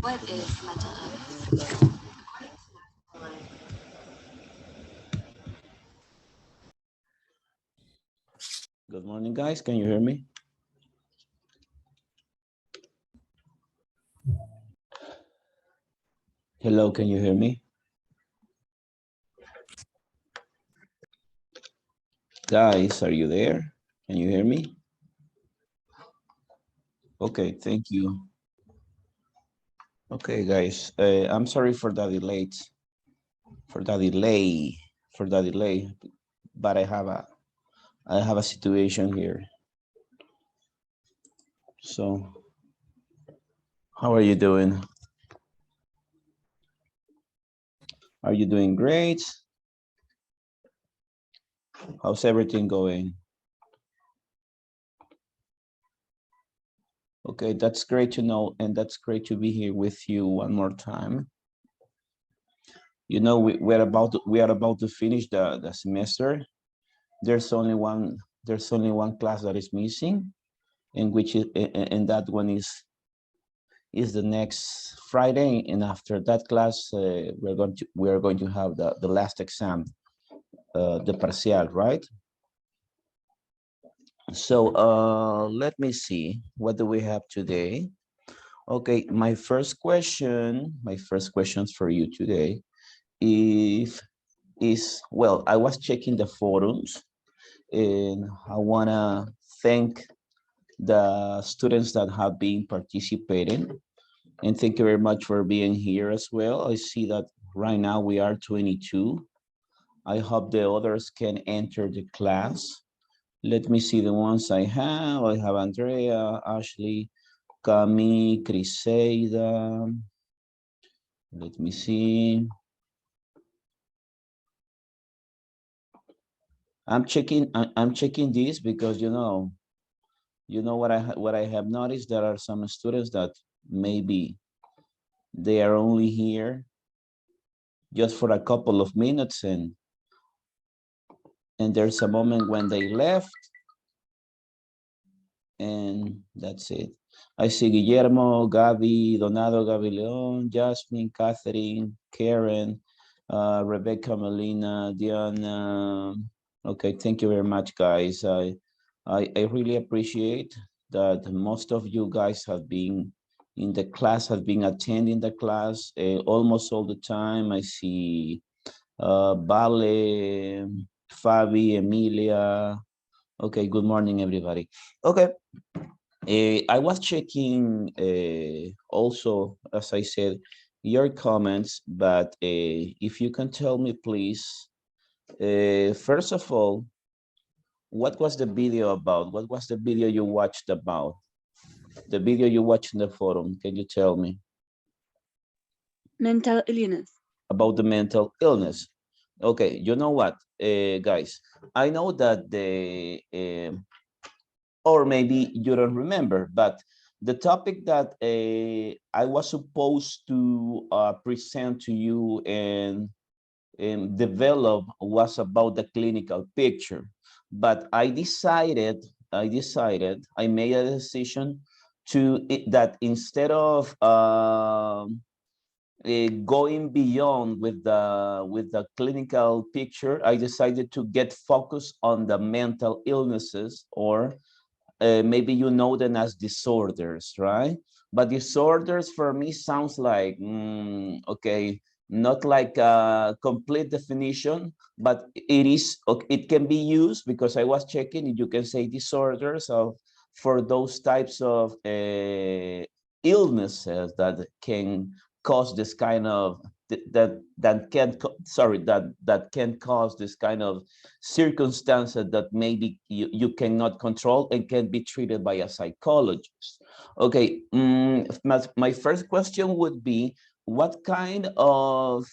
What is mental illness? Good morning, guys. Can you hear me? Hello, can you hear me? Guys, are you there? Can you hear me? Okay, thank you. Okay, guys, I'm sorry for the delay, for the delay, but I have a situation here. So, how are you doing? Are you doing great? How's everything going? Okay, that's great to know, and that's great to be here with you one more time. You know, we are about to finish the semester. There's only one class that is missing, and that one is the next Friday, and after that class, we are going to have the last exam, the parcial, right? So let me see, what do we have today? Okay, my first questions for you today is, well, I was checking the forums, and I wanna thank the students that have been participating, and thank you very much for being here as well. I see that right now we are 22. I hope the others can enter the class. Let me see the ones I have. I have Andrea, Ashley, Cami, Criseida. Let me see. I'm checking this because what I have noticed, there are some students that maybe they are only here just for a couple of minutes, and there's a moment when they left, and that's it. I see Guillermo, Gaby, Donado, Gaby Leon, Jasmine, Catherine, Karen, Rebecca, Melina, Diana. Okay, thank you very much, guys. I really appreciate that most of you guys have been in the class, have been attending the class almost all the time. I see Vale, Fabi, Emilia. Okay, good morning, everybody. Okay, I was checking also, as I said, your comments, but if you can tell me, please, first of all, what was the video about? What was the video you watched about? The video you watched in the forum, can you tell me? Mental illness. About the mental illness. Okay, you know what, guys, I know that or maybe you don't remember, but the topic that I was supposed to present to you and develop was about the clinical picture. But I made a decision that instead of going beyond with the clinical picture, I decided to get focused on the mental illnesses, or maybe you know them as disorders, right? But disorders for me sounds like, okay, not like a complete definition, but it can be used, because I was checking, you can say disorders for those types of illnesses that can cause this kind of that can cause this kind of circumstances that maybe you cannot control and can be treated by a psychologist. Okay, my first question would be, what kind of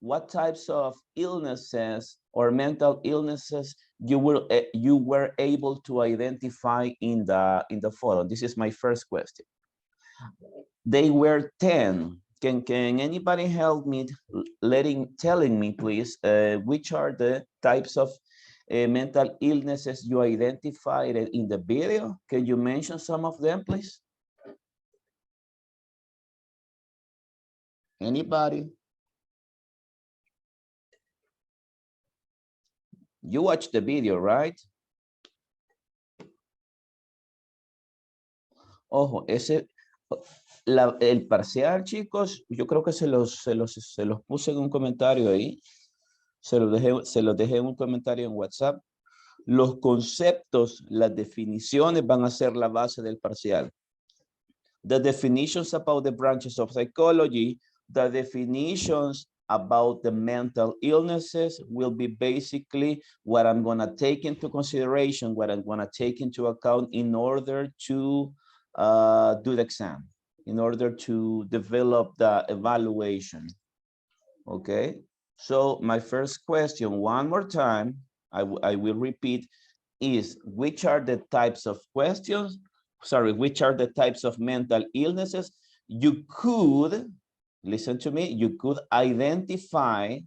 what types of illnesses or mental illnesses you were able to identify in the photo? This is my first question. They were 10. Can anybody help me telling me, please, which are the types of mental illnesses you identified in the video? Can you mention some of them, please? Anybody? You watched the video, right? Ojo, el parcial, chicos, yo creo que se los puse en un comentario ahí. Se los dejé en un comentario en WhatsApp. Los conceptos, las definiciones van a ser la base del parcial. The definitions about the branches of psychology, the definitions about the mental illnesses will be basically what I'm going to take into consideration, what I'm going to take into account in order to do the exam, in order to develop the evaluation. Okay, so my first question, one more time, I will repeat, is which are the types of questions, which are the types of mental illnesses you could, listen to me, you could identify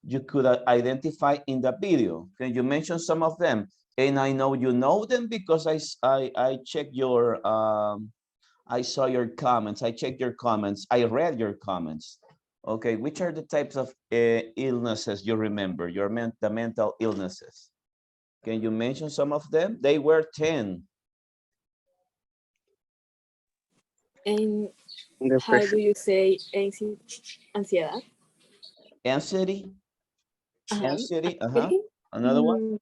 in the video. Can you mention some of them? And I know you know them because I checked your, I saw your comments, I checked your comments, I read your comments. Okay, which are the types of illnesses you remember, the mental illnesses? Can you mention some of them? They were 10. And how do you say ansiedad? Anxiety? Anxiety, Another one?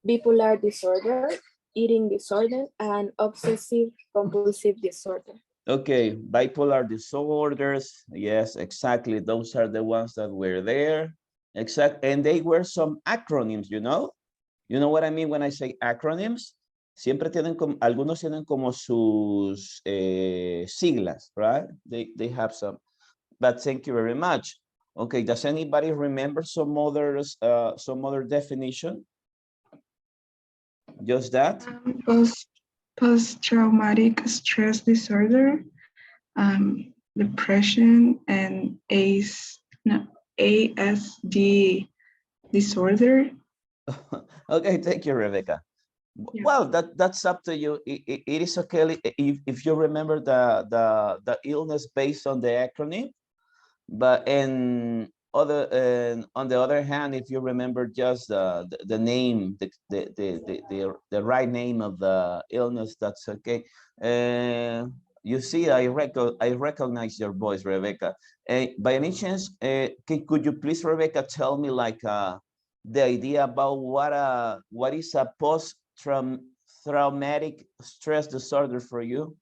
Bipolar disorder, eating disorder, and obsessive compulsive disorder. Okay, bipolar disorders. Yes, exactly. Those are the ones that were there. And they were some acronyms, you know? You know what I mean when I say acronyms? Siempre tienen como, algunos tienen como sus siglas, right? They have some, but thank you very much. Okay, does anybody remember some other definition? Just that? Post-traumatic stress disorder, depression, and ASD disorder. Okay, thank you, Rebecca. Yeah. Well, that's up to you. It is okay if you remember the illness based on the acronym, but on the other hand, if you remember just the name, the right name of the illness, that's okay. You see, I recognize your voice, Rebecca. By any chance, could you please, Rebecca, tell me like the idea about what is a post-traumatic stress disorder for you?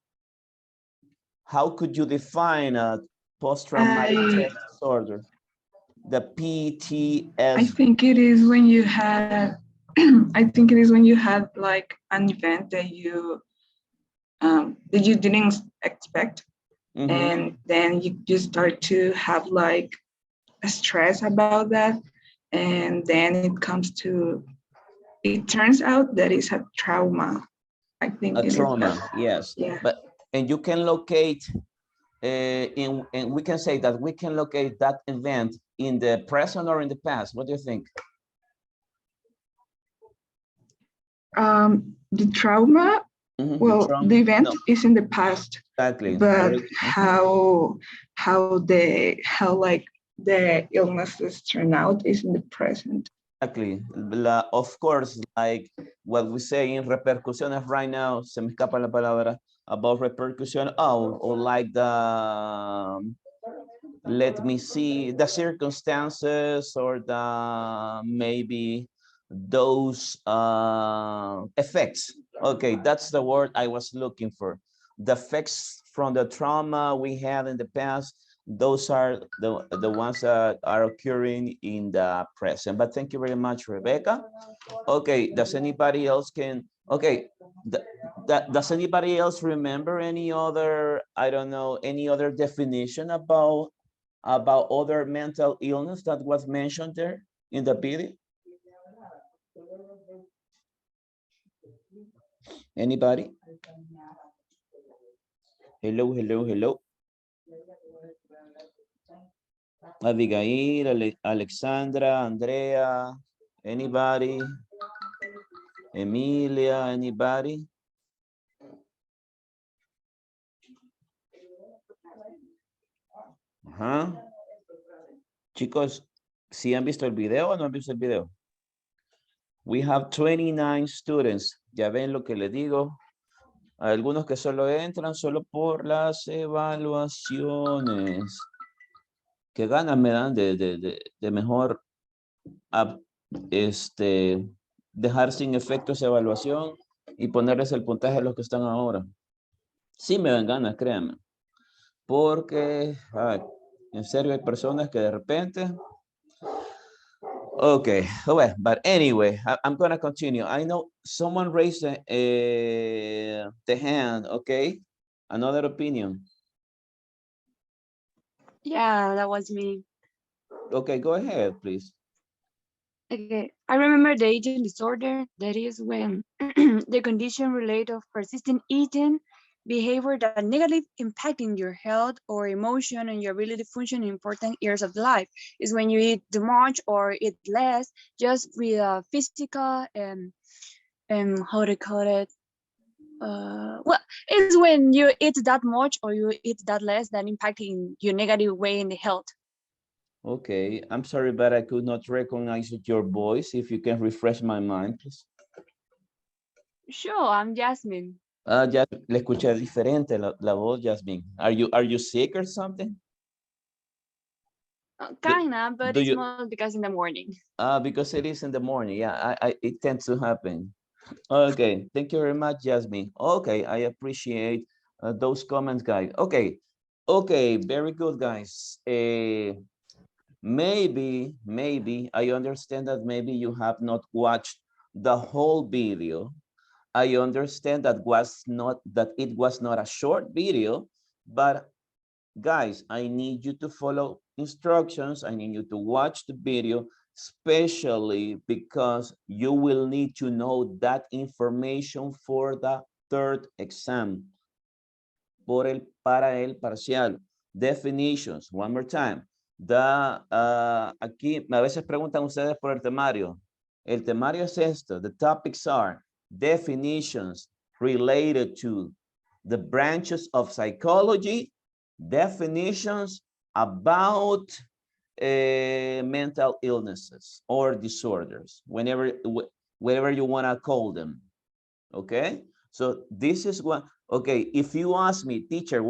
How could you define a post-traumatic stress disorder? The PTSD. I think it is when you had, like an event that you didn't expect, and then you start to have like a stress about that, and then it turns out that it's a trauma. I think a trauma, yes. Yeah. And you can locate and we can say that we can locate that event in the present or in the past. What do you think? The trauma, the event is in the past. Exactly. But how like the illnesses turn out is in the present. Exactly. Of course, like what we say in repercusiones right now, se me escapa la palabra, about repercussion, or like let me see, the circumstances or the maybe those effects. Okay, that's the word I was looking for. The effects from the trauma we had in the past, those are the ones that are occurring in the present. But thank you very much, Rebecca. Okay, does anybody else does anybody else remember any other, I don't know, any other definition about other mental illness that was mentioned there in the video? Anybody? Hello. Abigail, Alexandra, Andrea, anybody? Emilia, anybody? Ajá. Chicos, ¿sí han visto el video o no han visto el video? We have 29 students. Ya ven lo que les digo. Algunos que solo entran solo por las evaluaciones. Que ganas me dan de mejor dejar sin efecto esa evaluación y ponerles el puntaje a los que están ahora. Sí me dan ganas, créanme. Porque, en serio, hay personas que de repente... Okay, well, but anyway, I'm gonna continue. I know someone raised the hand, okay? Another opinion. Yeah, that was me. Okay, go ahead, please. Okay, I remember the eating disorder. That is when the condition related of persistent eating behavior that negatively impacting your health or emotion and your ability to function in important areas of life. Is when you eat too much or eat less, just with a physical how to call it. Well, it's when you eat that much or you eat that less that impacting your negative way in the health. Okay, I'm sorry, but I could not recognize your voice. If you can refresh my mind, please. Sure, I'm Jasmine. Ya le escuché diferente la voz, Jasmine. Are you sick or something? Kinda, but do it's you- more because in the morning. Because it is in the morning. Yeah, it tends to happen. Okay, thank you very much, Jasmine. Okay, I appreciate those comments, guys. Okay, very good, guys. Maybe I understand that maybe you have not watched the whole video. I understand that it was not a short video, but guys, I need you to follow instructions. I need you to watch the video, especially because you will need to know that information for the third exam. Para el parcial. Definitions, one more time. Aquí a veces preguntan ustedes por el temario. El temario es esto. The topics are definitions related to the branches of psychology, definitions about mental illnesses or disorders, whatever you want to call them. Okay, so this is what, okay, if you ask me, teacher,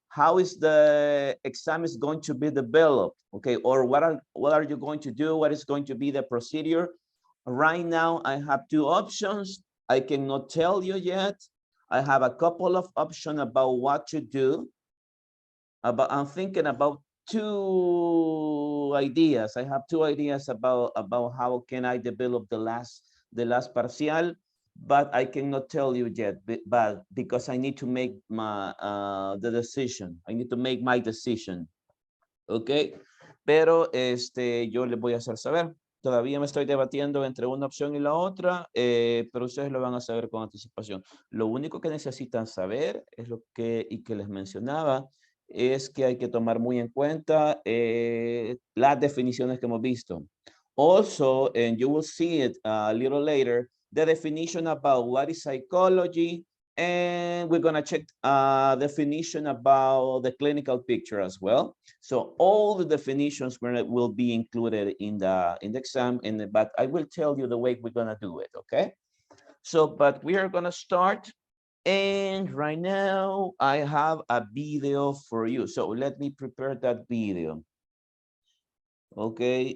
how is the exam is going to be developed? Okay, or what are you going to do? What is going to be the procedure? Right now, I have two options. I cannot tell you yet. I have a couple of options about what to do. I'm thinking about two ideas. I have two ideas about how can I develop the last parcial, but I cannot tell you yet, but because I need to make my the decision. I need to make my decision. Okay, pero yo les voy a hacer saber. Todavía me estoy debatiendo entre una opción y la otra, pero ustedes lo van a saber con anticipación. Lo único que necesitan saber es que les mencionaba, es que hay que tomar muy en cuenta las definiciones que hemos visto. Also, and you will see it a little later, the definition about what is psychology, and we're going to check definition about the clinical picture as well. So all the definitions will be included in the exam, but I will tell you the way we're going to do it, okay? So, but we are going to start. And right now I have a video for you. So let me prepare that video. Okay,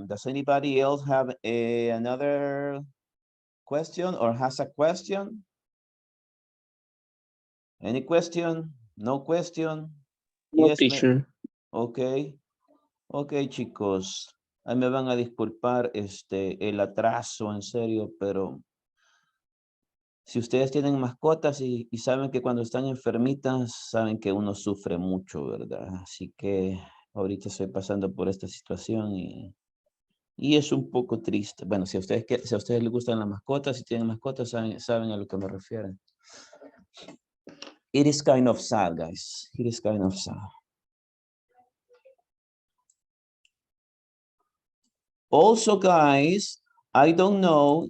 does anybody else have another question or has a question? Any question? No question? No, Yes, teacher. okay. Okay, chicos. Ahí me van a disculpar el atraso, en serio, pero si ustedes tienen mascotas y saben que cuando están enfermitas, saben que uno sufre mucho, ¿verdad? Así que ahorita estoy pasando por esta situación y es un poco triste. Bueno, si a ustedes les gustan las mascotas, si tienen mascotas, saben a lo que me refiero. It is kind of sad, guys. It is kind of sad. Also, guys, I don't know.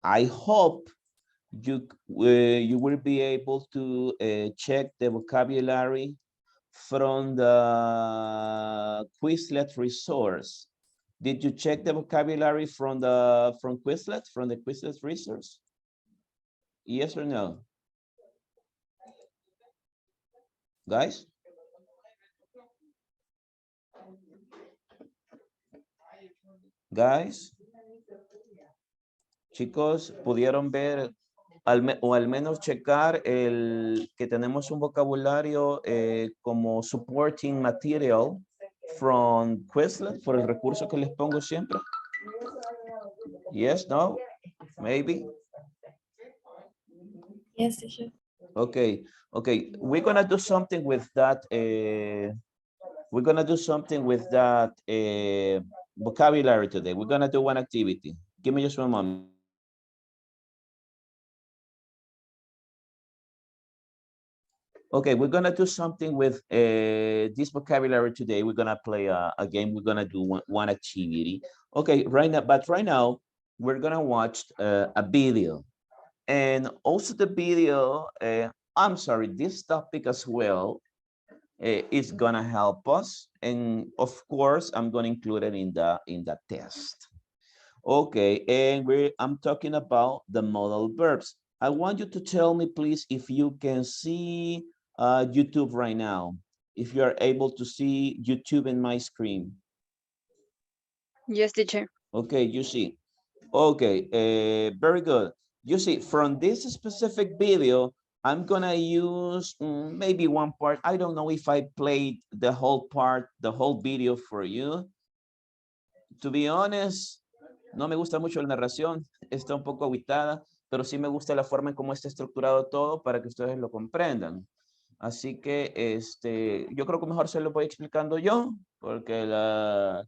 I hope you will be able to check the vocabulary from the Quizlet resource. Did you check the vocabulary from Quizlet, from the Quizlet resource? Yes or no? Guys? Guys? Chicos, ¿pudieron ver o al menos checar el que tenemos un vocabulario como supporting material from Quizlet, por el recurso que les pongo siempre? Yes, no, maybe. Yes, teacher. Okay, okay, we're gonna do something with that. We're gonna do something with that vocabulary today. We're gonna do one activity. Give me just one moment. Okay, we're gonna do something with this vocabulary today. We're gonna play a game. We're gonna do one activity. Okay, right now we're gonna watch a video, and also the video. I'm sorry, this topic as well is gonna help us, and of course, I'm gonna include it in the test. Okay, and I'm talking about the modal verbs. I want you to tell me, please, if you can see YouTube right now, if you are able to see YouTube in my screen. Yes, teacher. Okay, you see. Okay, very good. You see, from this specific video, I'm gonna use maybe one part. I don't know if I played the whole part, the whole video for you. To be honest, no me gusta mucho la narración, está un poco agitada, pero sí me gusta la forma en cómo está estructurado todo para que ustedes lo comprendan. Así que yo creo que mejor se lo voy explicando yo, porque la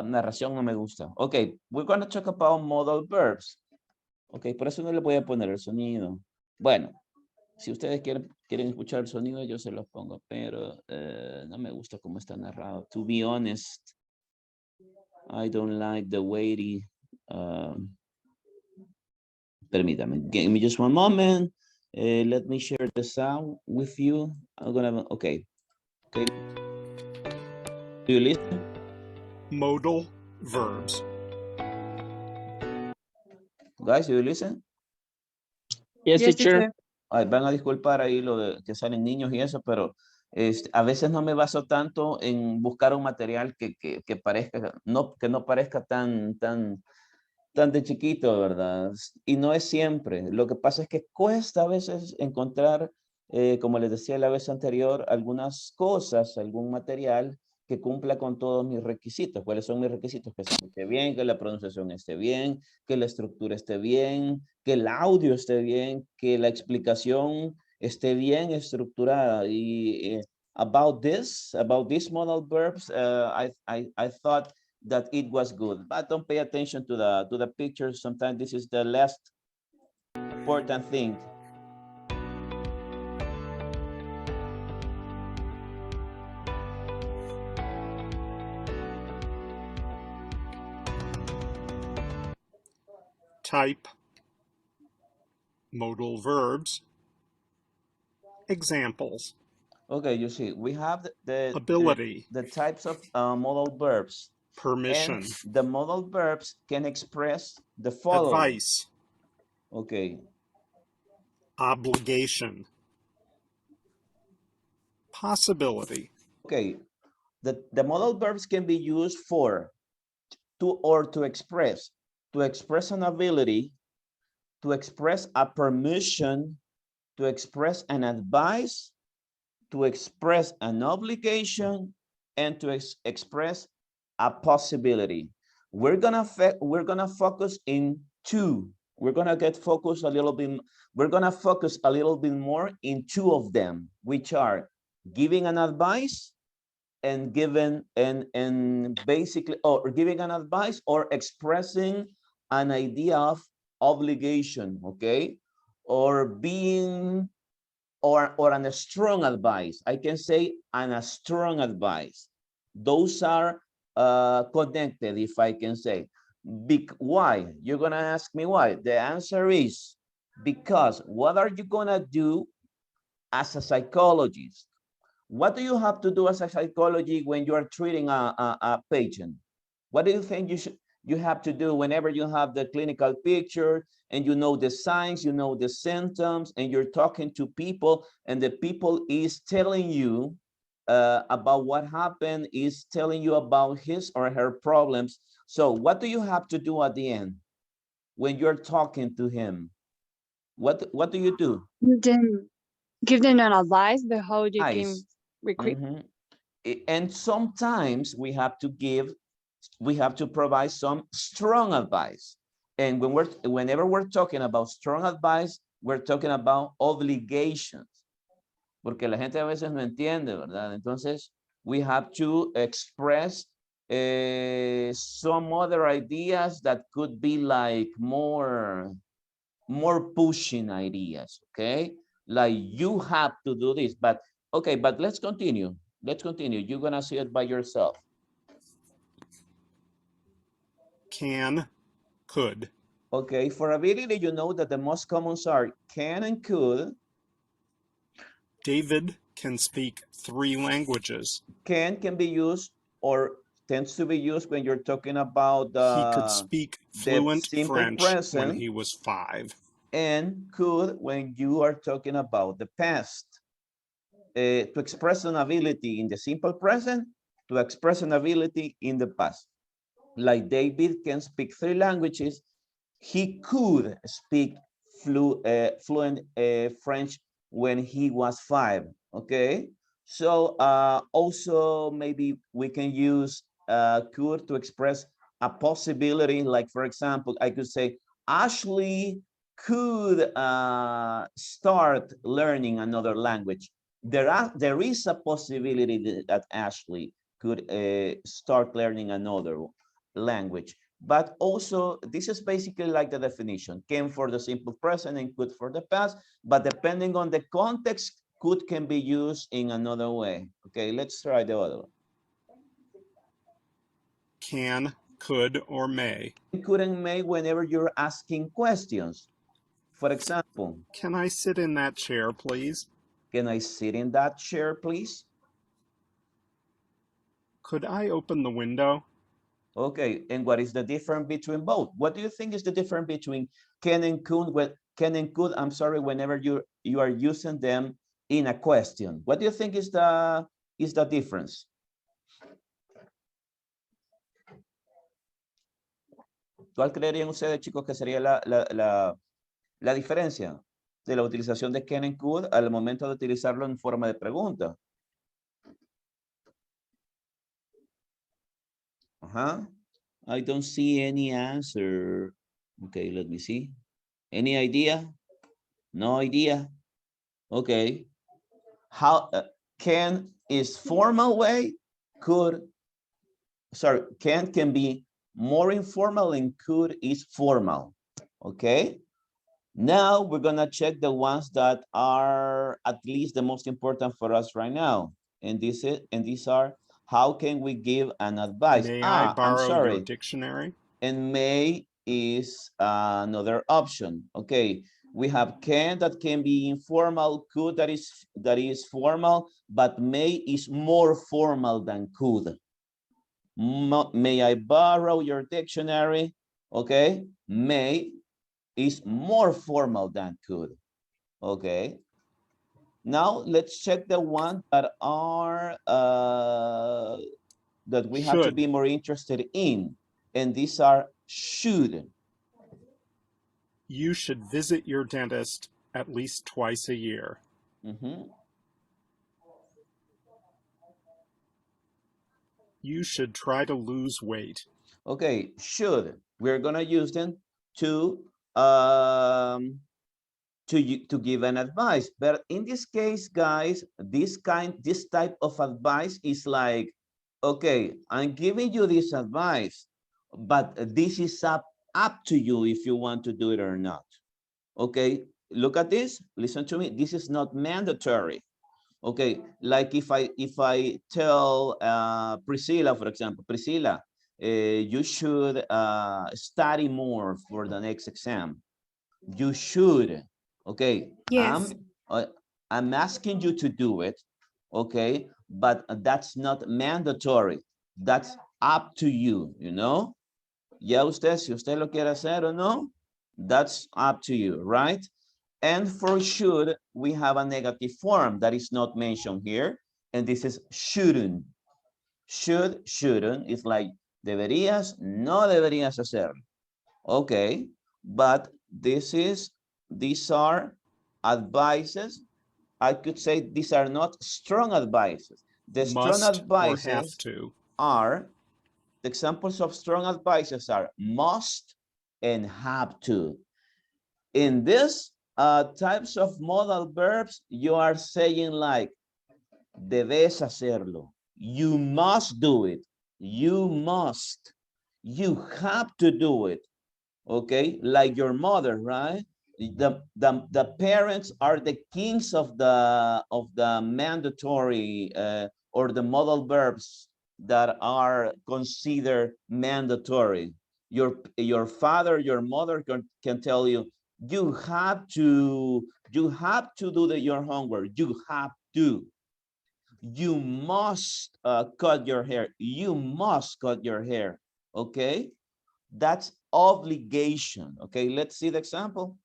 narración no me gusta. Ok, we're going to talk about modal verbs. Ok, por eso no le voy a poner el sonido. Bueno, si ustedes quieren escuchar el sonido, yo se los pongo, pero no me gusta cómo está narrado. To be honest, I don't like the way permítame, give me just one moment. Let me share the sound with you. I'm gonna, okay. Do you listen? Modal verbs. Guys, do you listen? Yes, teacher. Ay, van a disculpar ahí lo de que salen niños y eso, pero a veces no me baso tanto en buscar un material que parezca, que no parezca tan de chiquito, ¿verdad? Y no es siempre. Lo que pasa es que cuesta a veces encontrar, como les decía la vez anterior, algunas cosas, algún material que cumpla con todos mis requisitos. ¿Cuáles son mis requisitos? Que se escuche bien, que la pronunciación esté bien, que la estructura esté bien, que el audio esté bien, que la explicación esté bien estructurada. Y about these modal verbs, I thought that it was good, but don't pay attention to the pictures. Sometimes this is the last important thing. Type. Modal verbs. Examples. Okay, you see, we have Ability. the types of modal verbs. Permission. And the modal verbs can express the following. Advice. Okay. Obligation. Possibility. Okay. The modal verbs can be used for to express an ability, to express a permission, to express an advice, to express an obligation, and to express a possibility. We're gonna focus in two. We're gonna focus a little bit more in two of them, which are giving an advice and basically, or giving an advice or expressing an idea of obligation, okay? Or being or a strong advice. I can say a strong advice. Those are connected, if I can say. Why? You're gonna ask me why. The answer is because what are you gonna do as a psychologist? What do you have to do as a psychology when you are treating a patient? What do you think you have to do whenever you have the clinical picture and you know the signs, you know the symptoms, and you're talking to people, and the people is telling you about what happened, is telling you about his or her problems. So what do you have to do at the end when you're talking to him? What do you do? Then give them an advice about how you Eyes. can recruit. And sometimes we have to provide some strong advice. And whenever we're talking about strong advice, we're talking about obligations. Porque la gente a veces no entiende, ¿verdad? Entonces, we have to express some other ideas that could be like more pushing ideas, okay? Like you have to do this, but okay, but let's continue. Let's continue. You're gonna see it by yourself. Can, could. Okay, for ability, you know that the most commons are can and could. David can speak 3 languages. Can be used or tends to be used when you're talking about He could speak the fluent simple French when present, he was 5. and could when you are talking about the past. To express an ability in the simple present, to express an ability in the past. Like David can speak 3 languages, he could speak fluent French when he was 5, okay? So also maybe we can use could to express a possibility, like for example, I could say, Ashley could start learning another language. There is a possibility that Ashley could start learning another language. But also, this is basically like the definition, can for the simple present and could for the past, but depending on the context, could can be used in another way. Okay, let's try the other one. Can, could, or may. Could and may whenever you're asking questions. For example, Can I sit in that chair, please? can I sit in that chair, please? Could I open the window? Okay, and what is the difference between both? What do you think is the difference between can and could? Can and could, I'm sorry, whenever you are using them in a question. What do you think is the difference? ¿Cuál creerían ustedes, chicos, que sería la diferencia de la utilización de can and could al momento de utilizarlo en forma de pregunta? I don't see any answer. Okay, let me see. Any idea? No idea. Okay. How can is formal way, can be more informal and could is formal. Okay. Now we're gonna check the ones that are at least the most important for us right now. And these are how can we give an advice? May I I'm borrow your sorry. dictionary? And may is another option. Okay, we have can that can be informal, could that is formal, but may is more formal than could. May I borrow your dictionary? Okay, may is more formal than could. Okay. Now let's check the ones that are that we have to be more interested in, and these are should. You should visit your dentist at least twice a year. You should try to lose weight. Okay, should. We're gonna use them to give an advice. But in this case, guys, this type of advice is like, okay, I'm giving you this advice, but this is up to you if you want to do it or not. Okay, look at this, listen to me. This is not mandatory. Okay, like if I tell Priscilla, for example, Priscilla, you should study more for the next exam. You should. Okay. Yes. I'm asking you to do it, okay? But that's not mandatory. That's up to you, you know? Ya usted, si usted lo quiere hacer o no, that's up to you, right? And for should, we have a negative form that is not mentioned here, and this is shouldn't. Should, shouldn't, is like deberías, no deberías hacerlo. Okay, but these are advices. I could say these are not strong advices. The strong Must or have advices to. are, the examples of strong advices are must and have to. In this types of modal verbs, you are saying like, debes hacerlo. You must do it. You must. You have to do it. Okay, like your mother, right? The parents are the kings of the mandatory or the modal verbs that are considered mandatory. Your father, your mother can tell you, you have to do your homework. You have to. You must cut your hair. You must cut your hair. Okay. That's obligation. Okay, let's see the example.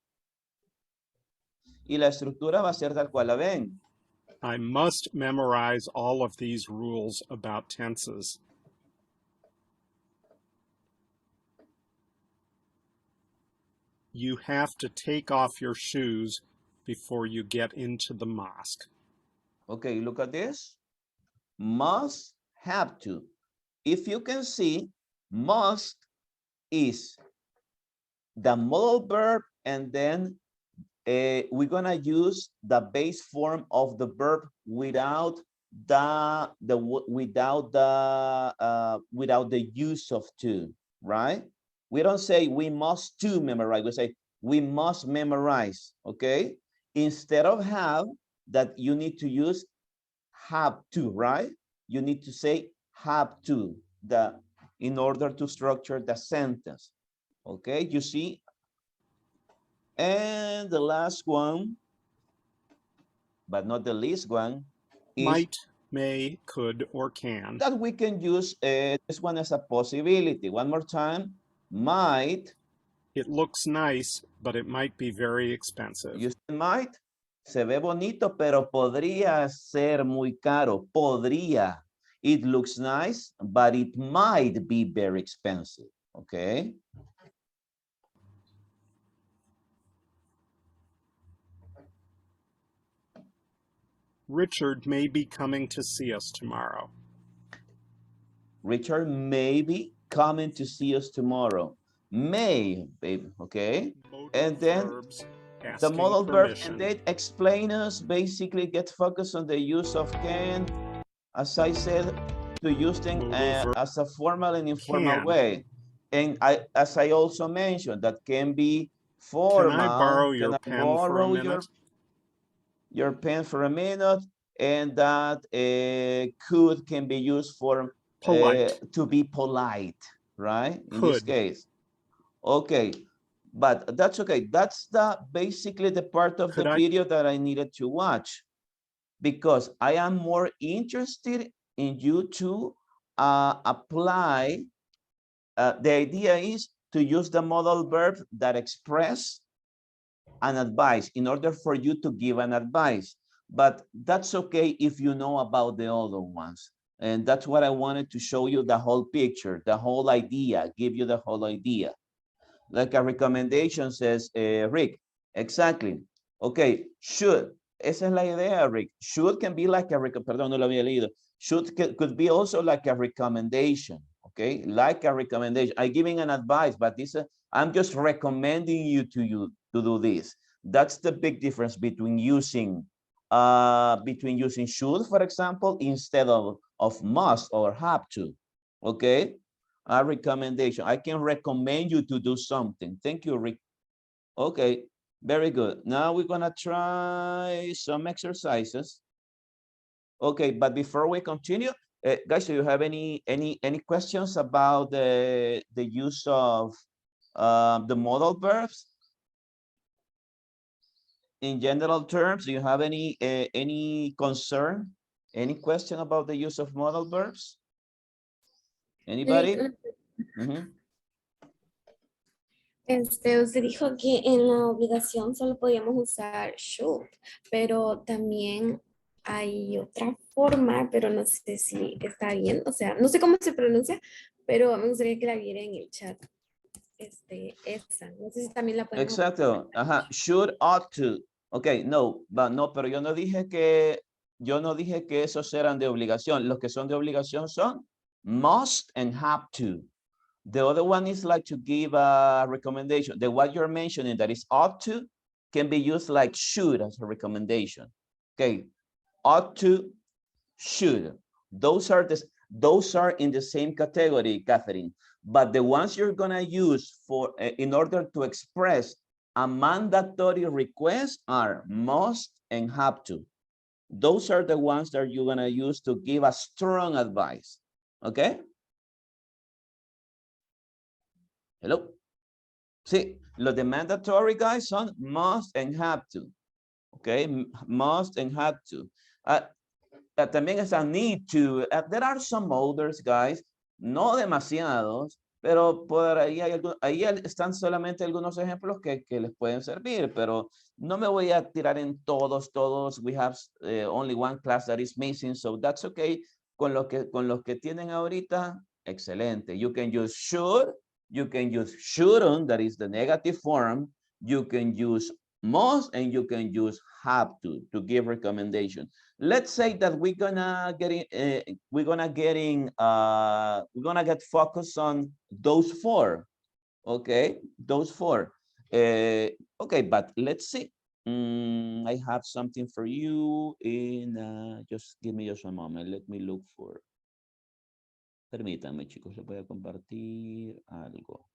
Y la estructura va a ser tal cual la ven. I must memorize all of these rules about tenses. You have to take off your shoes before you get into the mosque. Okay, look at this. Must, have to. If you can see, must is the modal verb, and then we're gonna use the base form of the verb without without the use of to, right? We don't say we must to memorize. We say we must memorize. Okay. Instead of have, that you need to use have to, right? You need to say have to in order to structure the sentence. Okay, you see. And the last one, but not the least one, is Might, may, could, or can. that we can use this one as a possibility. One more time, might. It looks nice, but it might be very expensive. You say might, se ve bonito, pero podría ser muy caro. Podría. It looks nice, but it might be very expensive. Okay. Richard may be coming to see us tomorrow. Richard may be coming to see us tomorrow. May, baby, okay? Modal And then verbs, the asking modal verb permission. and date explain us, basically get focused on the use of can, as I said, to use them as a formal and informal Can. way. And as I also mentioned, that can be formal. Can I borrow Can your I pen borrow for a minute? your pen for a minute? And that could can be used for Polite. to be polite, right? In this Could. case. Okay, but that's okay. That's basically the part of the video that I needed to watch, because I am more interested in you to apply. The idea is to use the modal verb that express an advice in order for you to give an advice. But that's okay if you know about the other ones. And that's what I wanted to show you, the whole picture, the whole idea, give you the whole idea. Like a recommendation says, Rick, exactly. Okay, should. Esa es la idea, Rick. Should can be like a, perdón, no lo había leído. Should could be also like a recommendation, okay? Like a recommendation. I'm giving an advice, but this, I'm just recommending you to do this. That's the big difference between using should, for example, instead of must or have to, okay? A recommendation. I can recommend you to do something. Thank you, Rick. Okay, very good. Now we're gonna try some exercises. Okay, but before we continue, guys, do you have any questions about the use of the modal verbs? In general terms, do you have any concern? Any question about the use of modal verbs? Anybody? Sí, Mhm. usted dijo que en la obligación solo podíamos usar should, pero también hay otra forma, pero no sé si está bien, o sea, no sé cómo se pronuncia, pero me gustaría que la viera en el chat. Esa, no sé si también la podemos. Exacto, ajá, should, ought to. Ok, no, no, pero yo no dije que esos eran de obligación. Los que son de obligación son must and have to. The other one is like to give a recommendation. The what you're mentioning that is ought to can be used like should as a recommendation. Okay, ought to, should. Those are in the same category, Catherine. But the ones you're gonna use for in order to express a mandatory request are must and have to. Those are the ones that you're gonna use to give a strong advice. Okay? Hello? Sí, los de mandatory guys son must and have to. Okay, must and have to. También está need to. There are some others, guys, no demasiados, pero por ahí, ahí están solamente algunos ejemplos que les pueden servir, pero no me voy a tirar en todos. We have only one class that is missing, so that's okay. Con los que tienen ahorita, excelente. You can use should, you can use shouldn't, that is the negative form. You can use must, and you can use have to give recommendation. Let's say that we're gonna get focused on those four. Okay, those four. Okay, but let's see. I have something for you in just give me just a moment. Let me look for. Permítanme, chicos, les voy a compartir algo.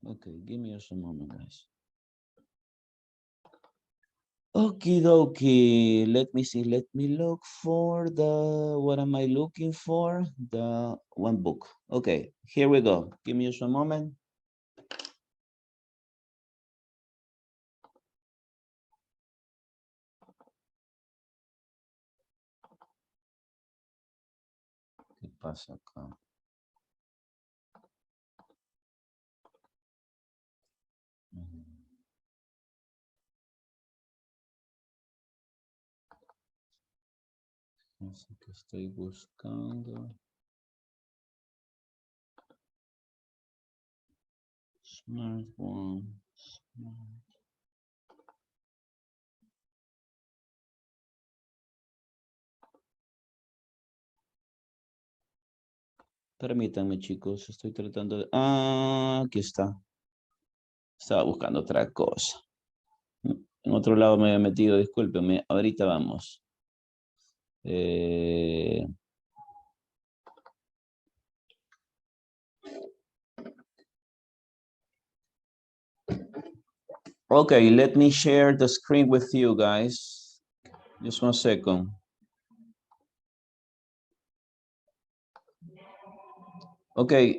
Okay, give me just a moment, guys. Okie dokie, let me see, let me look for what am I looking for? The one book. Okay, here we go. Give me just a moment. ¿Qué pasa acá? No sé qué estoy buscando. Smart one. Smart. Permítanme, chicos, estoy tratando de... Ah, aquí está. Estaba buscando otra cosa. En otro lado me había metido, discúlpenme. Ahorita vamos. Okay, let me share the screen with you guys. Just 1 second. Okay,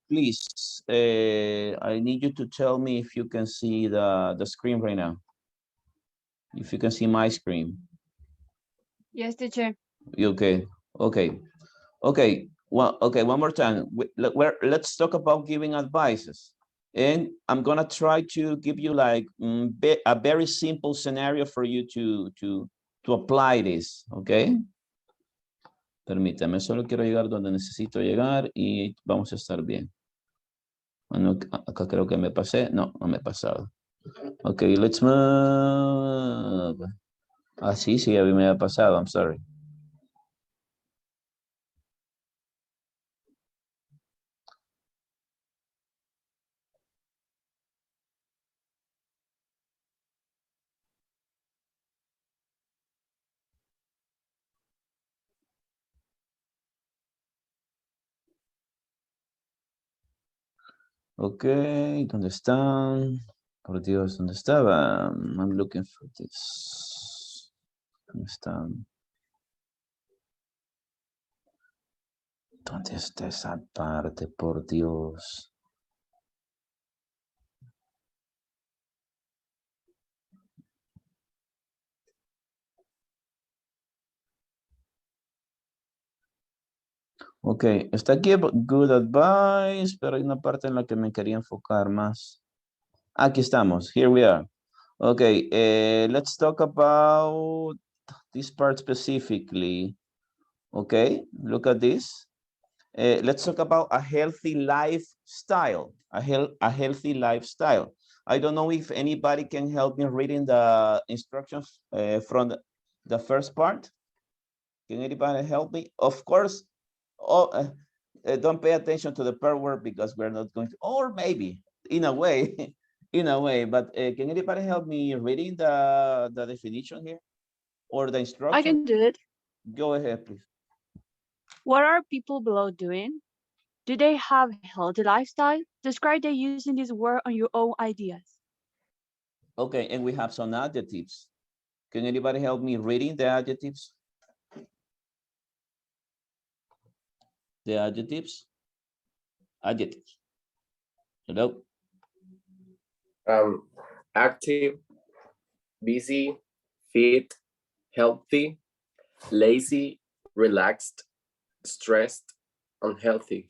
please, I need you to tell me if you can see the screen right now. If you can see my screen. Yes, teacher. Okay, okay, okay. Well, okay, one more time. Let's talk about giving advices. And I'm gonna try to give you like a very simple scenario for you to apply this, okay? Permítame, solo quiero llegar donde necesito llegar y vamos a estar bien. Bueno, acá creo que me pasé. No, no me he pasado. Okay, let's move. Ah, sí, a mí me ha pasado. I'm sorry. Ok, ¿dónde están? Por Dios, ¿dónde estaba? I'm looking for this. ¿Dónde están? ¿Dónde está esa parte, por Dios? Ok, está aquí good advice, pero hay una parte en la que me quería enfocar más. Aquí estamos, here we are. Okay, let's talk about this part specifically. Okay, look at this. Let's talk about a healthy lifestyle, a healthy lifestyle. I don't know if anybody can help me reading the instructions from the first part. Can anybody help me? Of course, oh, don't pay attention to the per word because we're not going to, or maybe in a way, in a way, but can anybody help me reading the definition here or the I instruction? can do it. Go ahead, please. What are people below doing? Do they have a healthy lifestyle? Describe they using this word on your own ideas. Okay, and we have some adjectives. Can anybody help me reading the adjectives? The adjectives? Adjectives. Hello? Active, busy, fit, healthy, lazy, relaxed, stressed, unhealthy.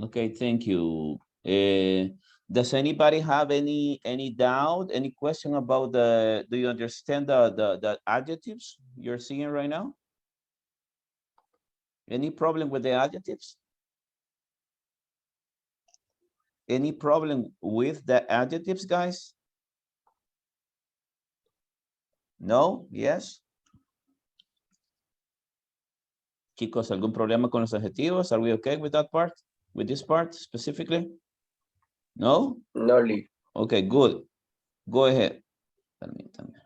Okay, thank you. Does anybody have any doubt, any question about do you understand the adjectives you're seeing right now? Any problem with the adjectives? Any problem with the adjectives, guys? No? Yes? Chicos, ¿algún problema con los adjetivos? Are we okay with that part? With this part specifically? No? No, Lee. Okay, good. Go ahead. Permítame.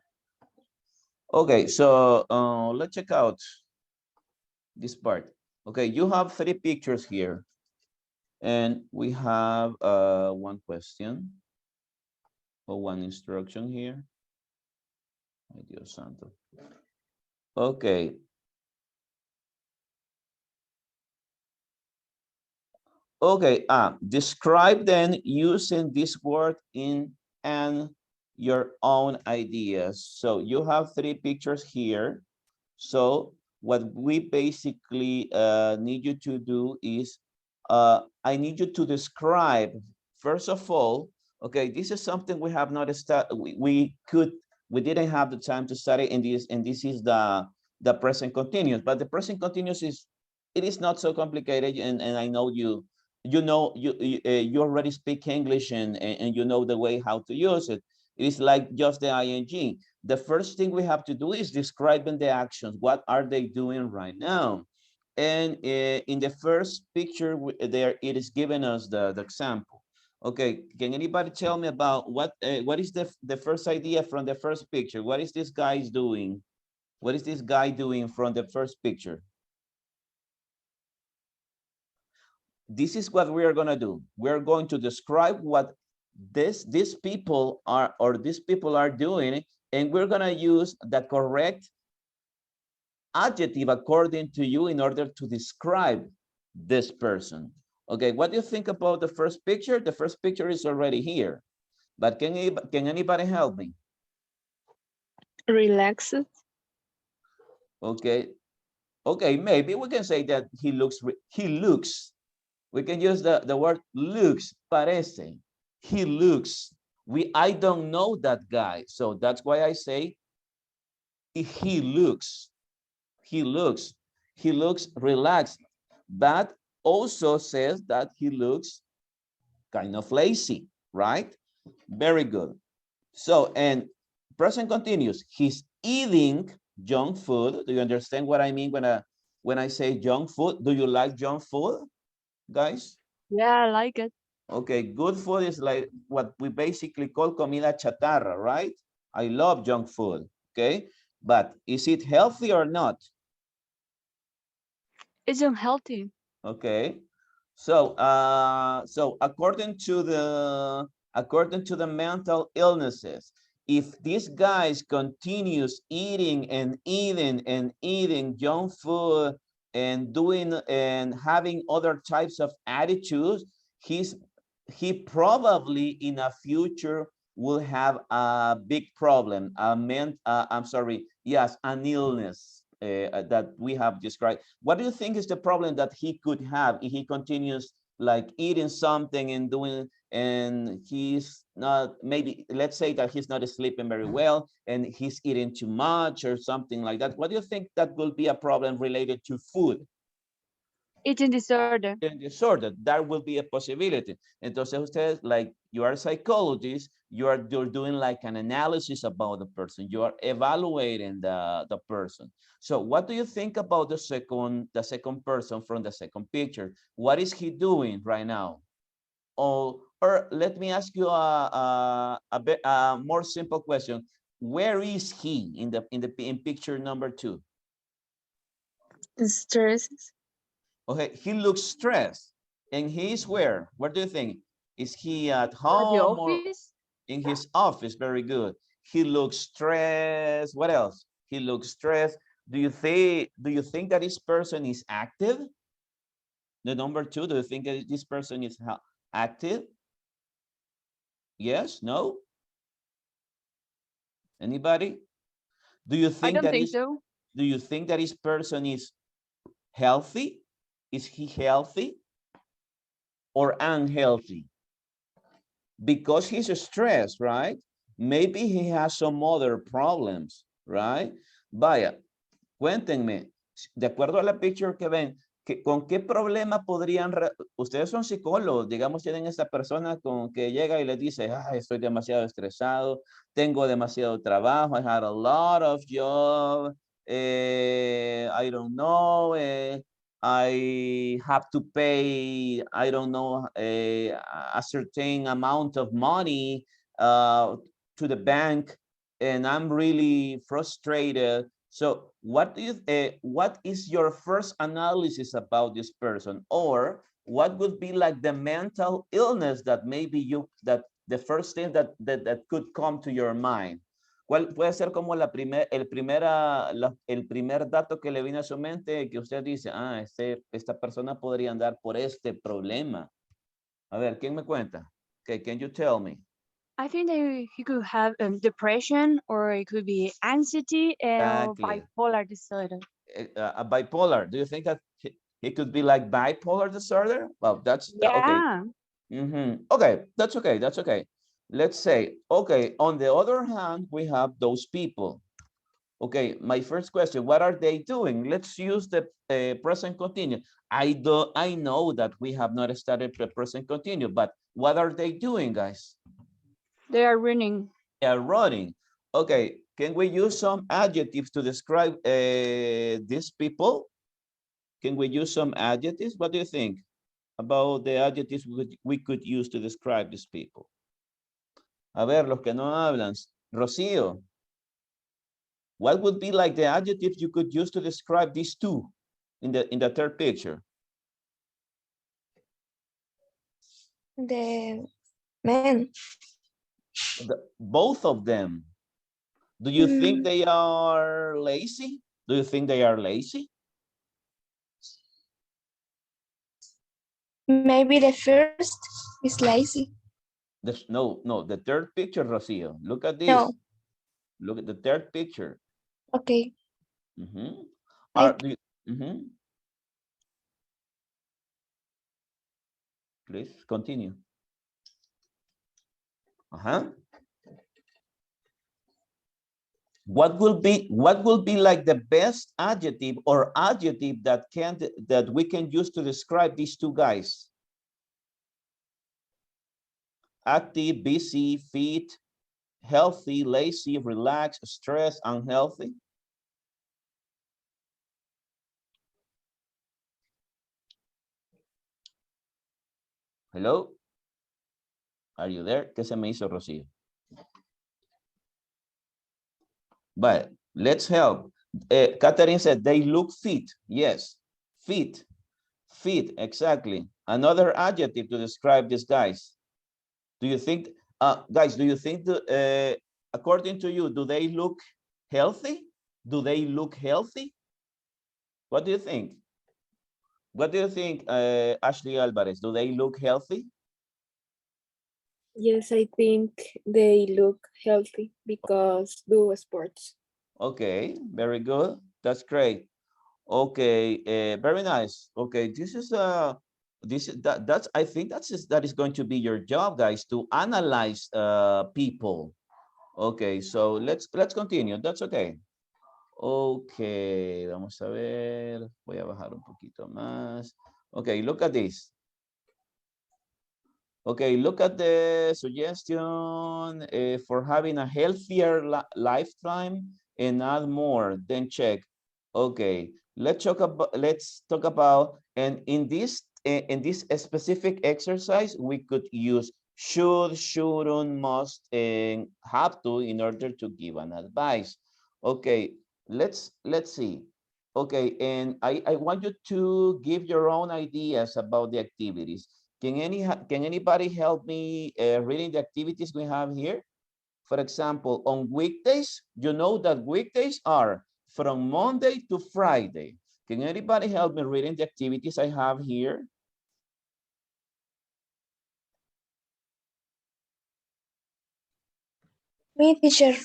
Okay, so let's check out this part. Okay, you have 3 pictures here. And we have one question or one instruction here. Ay, Dios santo. Okay. Okay, describe then using this word in and your own ideas. So you have 3 pictures here. So what we basically need you to do is, I need you to describe, first of all, okay, this is something we have not studied, we didn't have the time to study, and this is the present continuous, but the present continuous it is not so complicated, and I know you already speak English and you know the way how to use it. It is like just the ing. The first thing we have to do is describing the actions. What are they doing right now? And in the first picture there, it is giving us the example. Okay, can anybody tell me about what is the first idea from the first picture? What is this guy doing? What is this guy doing from the first picture? This is what we are going to do. We're going to describe what these people are doing, and we're going to use the correct adjective according to you in order to describe this person. Okay, what do you think about the first picture? The first picture is already here, but can anybody help me? Relaxed. Okay, maybe we can say that he looks, we can use the word looks, parece, he looks. I don't know that guy, so that's why I say he looks relaxed, but also says that he looks kind of lazy, right? Very good. So, and present continuous, he's eating junk food. Do you understand what I mean when I say junk food? Do you like junk food, guys? Yeah, I like it. Okay, good food is like what we basically call comida chatarra, right? I love junk food, okay? But is it healthy or not? It's unhealthy. Okay, so according to the mental illnesses, if this guy continues eating and eating and eating junk food and doing and having other types of attitudes, he probably in a future will have a big problem. I'm sorry, yes, an illness that we have described. What do you think is the problem that he could have if he continues like eating something and doing, and he's not, maybe let's say that he's not sleeping very well and he's eating too much or something like that? What do you think that will be a problem related to food? Eating disorder. Disorder, that will be a possibility. Entonces ustedes, like, you are a psychologist, you're doing like an analysis about the person, you are evaluating the person. So what do you think about the second person from the second picture? What is he doing right now? Or let me ask you a bit more simple question. Where is he in picture number 2? Stress. Okay, he looks stressed. And he's where? Where do you think? Is he at At the home or office. in his office? Very good. He looks stressed. What else? He looks stressed. Do you think that this person is active? The number 2, do you think that this person is active? Yes, no? Anybody? Do you I think don't that think is so. do you think that this person is healthy? Is he healthy or unhealthy? Because he's stressed, right? Maybe he has some other problems, right? Vaya, cuéntenme, de acuerdo a la picture que ven, ¿con qué problema podrían, ustedes son psicólogos, digamos, tienen esta persona con que llega y les dice, estoy demasiado estresado, tengo demasiado trabajo, I had a lot of job, I don't know, I have to pay, I don't know, a certain amount of money to the bank, and I'm really frustrated. So what is your first analysis about this person? Or what would be like the mental illness that maybe that the first thing that could come to your mind? ¿Cuál puede ser como el primer dato que le viene a su mente que usted dice, esta persona podría andar por este problema? A ver, ¿quién me cuenta? Okay, can you tell me? I think that he could have depression, or it could be anxiety or Exactly. bipolar disorder. A bipolar. Do you think that he could be like bipolar disorder? Well, that's okay. Yeah. Okay, that's okay. That's okay. Let's say, okay, on the other hand, we have those people. Okay, my first question, what are they doing? Let's use the present continuous. I know that we have not started the present continuous, but what are they doing, guys? They are running. They are running. Okay, can we use some adjectives to describe these people? Can we use some adjectives? What do you think about the adjectives we could use to describe these people? A ver, los que no hablan. Rocío, what would be like the adjectives you could use to describe these two in the third picture? The men. Both of them. Do you think they are lazy? Do you think they are lazy? Maybe the first is lazy. No, the third picture, Rocio. Look at this. No. Look at the third picture. Okay. Please continue. What will be like the best adjective or adjective that we can use to describe these two guys? Active, busy, fit, healthy, lazy, relaxed, stressed, unhealthy. Hello? Are you there? ¿Qué se me hizo, Rocío? But let's help. Catherine said they look fit. Yes, fit, exactly. Another adjective to describe these guys. Do you think, guys, do you think, according to you, do they look healthy? Do they look healthy? What do you think? What do you think, Ashley Alvarez? Do they look healthy? Yes, I think they look healthy because do sports. Okay, very good. That's great. Okay, very nice. Okay, this is that's I think that is going to be your job, guys, to analyze people. Okay, so let's continue. That's okay. Okay, vamos a ver. Voy a bajar un poquito más. Okay, look at this. Okay, look at the suggestion for having a healthier lifetime and add more, then check. Okay, let's talk about, and in this specific exercise, we could use should, shouldn't, must, and have to in order to give an advice. Okay, let's see. Okay, and I want you to give your own ideas about the activities. Can anybody help me reading the activities we have here? For example, on weekdays, you know that weekdays are from Monday to Friday. Can anybody help me reading the activities I have here? Me, teacher.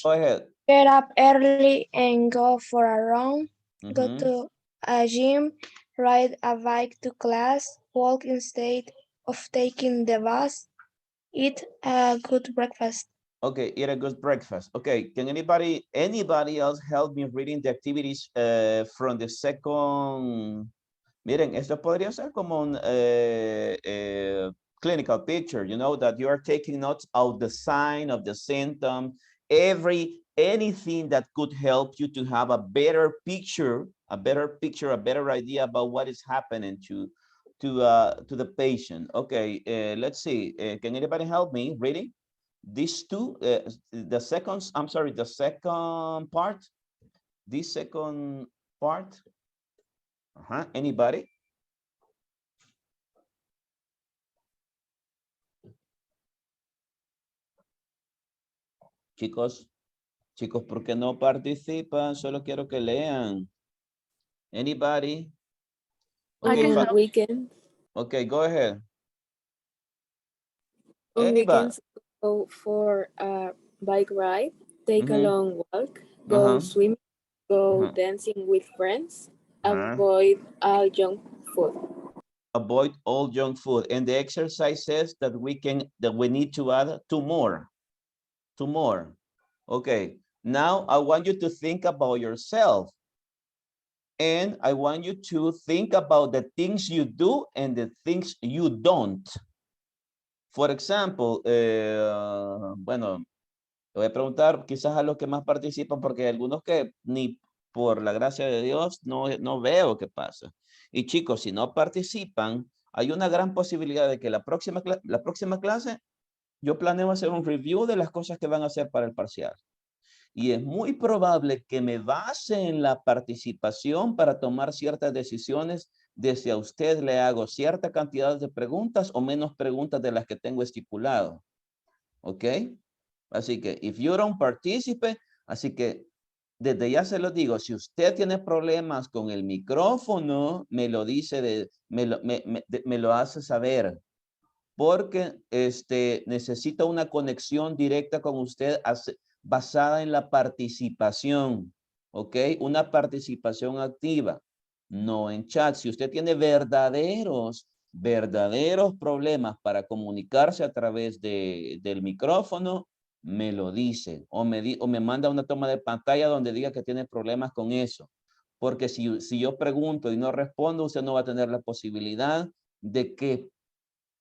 Go ahead. Get up early and go for a run. Go Mm-hmm. to a gym. Ride a bike to class. Walk instead of taking the bus. Eat a good breakfast. Okay, eat a good breakfast. Okay, can anybody else help me reading the activities from the second? Miren, esto podría ser como un clinical picture, you know, that you are taking notes of the sign, of the symptom, anything that could help you to have a better picture, a better idea about what is happening to the patient. Okay, let's see. Can anybody help me reading these two? The second part. This second part. Anybody? Chicos, ¿por qué no participan? Solo quiero que lean. Anybody? Okay, On weekends, okay, go ahead. on Anybody? weekends, go for a bike ride, take a long walk, go Uh-huh. swimming, go Uh-huh. dancing with friends, Uh-huh. avoid all junk food. Avoid all junk food. And the exercise says that we need to add two more. Okay, now I want you to think about yourself. And I want you to think about the things you do and the things you don't. For example, bueno, le voy a preguntar quizás a los que más participan, porque hay algunos que ni por la gracia de Dios no veo qué pasa. Y chicos, si no participan, hay una gran posibilidad de que la próxima clase yo planeo hacer un review de las cosas que van a hacer para el parcial. Y es muy probable que me base en la participación para tomar ciertas decisiones de si a usted le hago cierta cantidad de preguntas o menos preguntas de las que tengo estipulado. ¿Ok? Así que, if you don't participate, así que desde ya se lo digo, si usted tiene problemas con el micrófono, me lo dice, me lo hace saber. Porque necesito una conexión directa con usted basada en la participación, ¿ok? Una participación activa, no en chat. Si usted tiene verdaderos problemas para comunicarse a través del micrófono, me lo dice o me manda una toma de pantalla donde diga que tiene problemas con eso. Porque si yo pregunto y no respondo, usted no va a tener la posibilidad de que,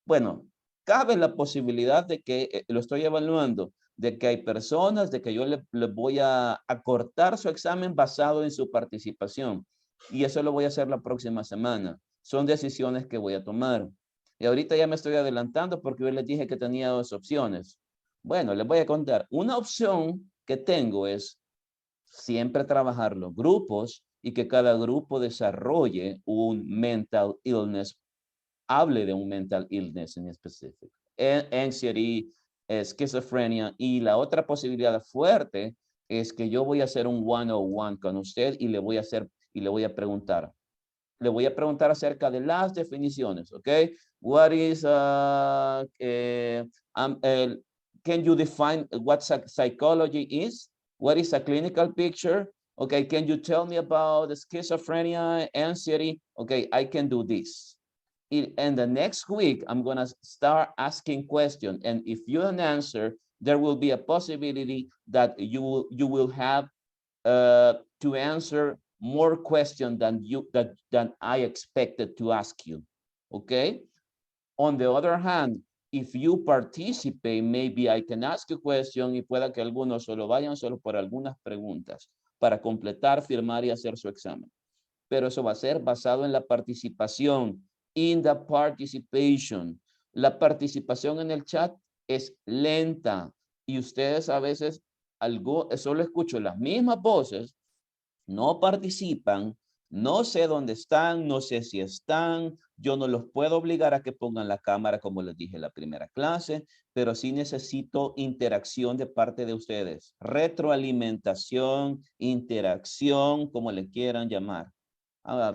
bueno, cabe la posibilidad de que, lo estoy evaluando, de que hay personas, de que yo le voy a acortar su examen basado en su participación. Y eso lo voy a hacer la próxima semana. Son decisiones que voy a tomar. Y ahorita ya me estoy adelantando porque yo les dije que tenía dos opciones. Bueno, les voy a contar. Una opción que tengo es siempre trabajar los grupos y que cada grupo desarrolle un mental illness, hable de un mental illness en específico, anxiety, esquizofrenia, y la otra posibilidad fuerte es que yo voy a hacer un one-on-one con usted y le voy a preguntar, Le voy a preguntar acerca de las definiciones, ¿ok? What is, can you define what psychology is? What is a clinical picture? Okay, can you tell me about schizophrenia, anxiety? Okay, I can do this. And the next week, I'm gonna start asking questions. And if you don't answer, there will be a possibility that you will have to answer more questions than I expected to ask you. Okay. On the other hand, if you participate, maybe I can ask you a question y pueda que algunos solo vayan solo por algunas preguntas para completar, firmar y hacer su examen. Pero eso va a ser basado en la participación, in the participation. La participación en el chat es lenta y ustedes a veces solo escucho las mismas voces, no participan, no sé dónde están, no sé si están, yo no los puedo obligar a que pongan la cámara como les dije en la primera clase, pero sí necesito interacción de parte de ustedes, retroalimentación, interacción, como le quieran llamar.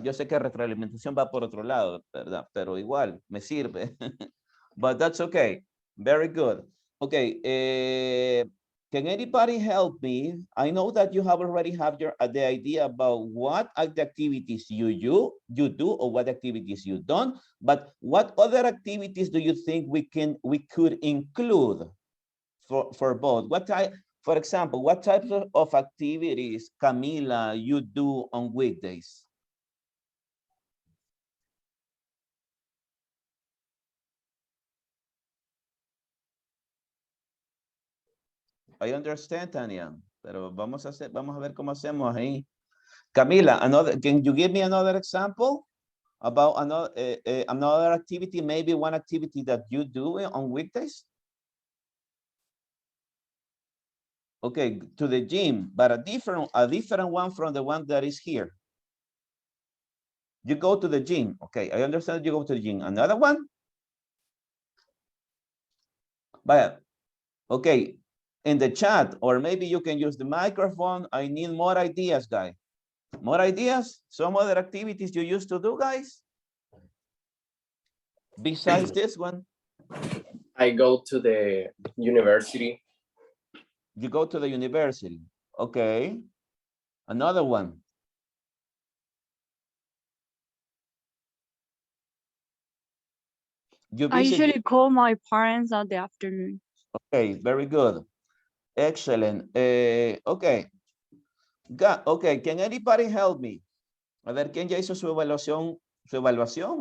Yo sé que retroalimentación va por otro lado, ¿verdad? Pero igual, me sirve. But that's okay. Very good. Okay, can anybody help me? I know that you already have the idea about what the activities you do or what activities you don't, but what other activities do you think we could include for both? For example, what types of activities, Camila, you do on weekdays? I understand, Tania, pero vamos a ver cómo hacemos ahí. Camila, can you give me another example about another activity, maybe one activity that you do on weekdays? Okay, to the gym, but a different one from the one that is here. You go to the gym. Okay, I understand you go to the gym. Another one? But, okay, in the chat, or maybe you can use the microphone. I need more ideas, guys. More ideas? Some other activities you used to do, guys? Besides this one? I go to the university. You go to the university. Okay. Another one. I usually call my parents at the afternoon. Okay, very good. Excellent. Okay. Okay, can anybody help me? A ver, ¿quién ya hizo su evaluación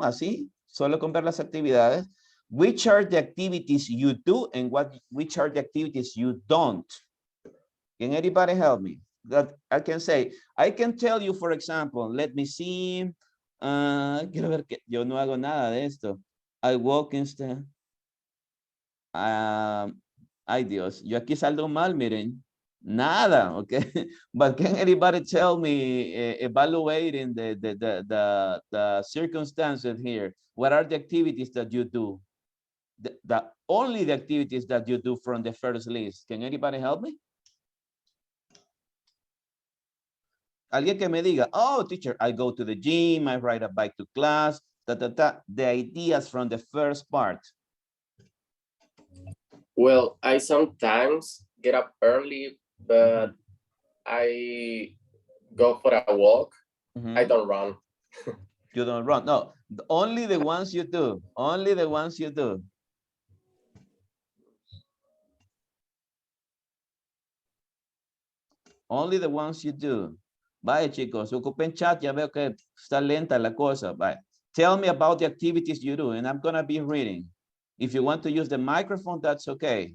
así? Solo con ver las actividades. Which are the activities you do and which are the activities you don't? Can anybody help me? That I can say, I can tell you, for example, let me see. Quiero ver que yo no hago nada de esto. I walk instead. Ay Dios, yo aquí salgo mal, miren. Nada, okay. But can anybody tell me, evaluating the circumstances here? What are the activities that you do? Only the activities that you do from the first list. Can anybody help me? Alguien que me diga, oh, teacher, I go to the gym, I ride a bike to class, the ideas from the first part. Well, I sometimes get up early, but I go for a walk. I don't run. You don't run. No, only the ones you do. Only the ones you do. Only the ones you do. Vaya, chicos, ocupen chat. Ya veo que está lenta la cosa. Bye. Tell me about the activities you do, and I'm going to be reading. If you want to use the microphone, that's okay.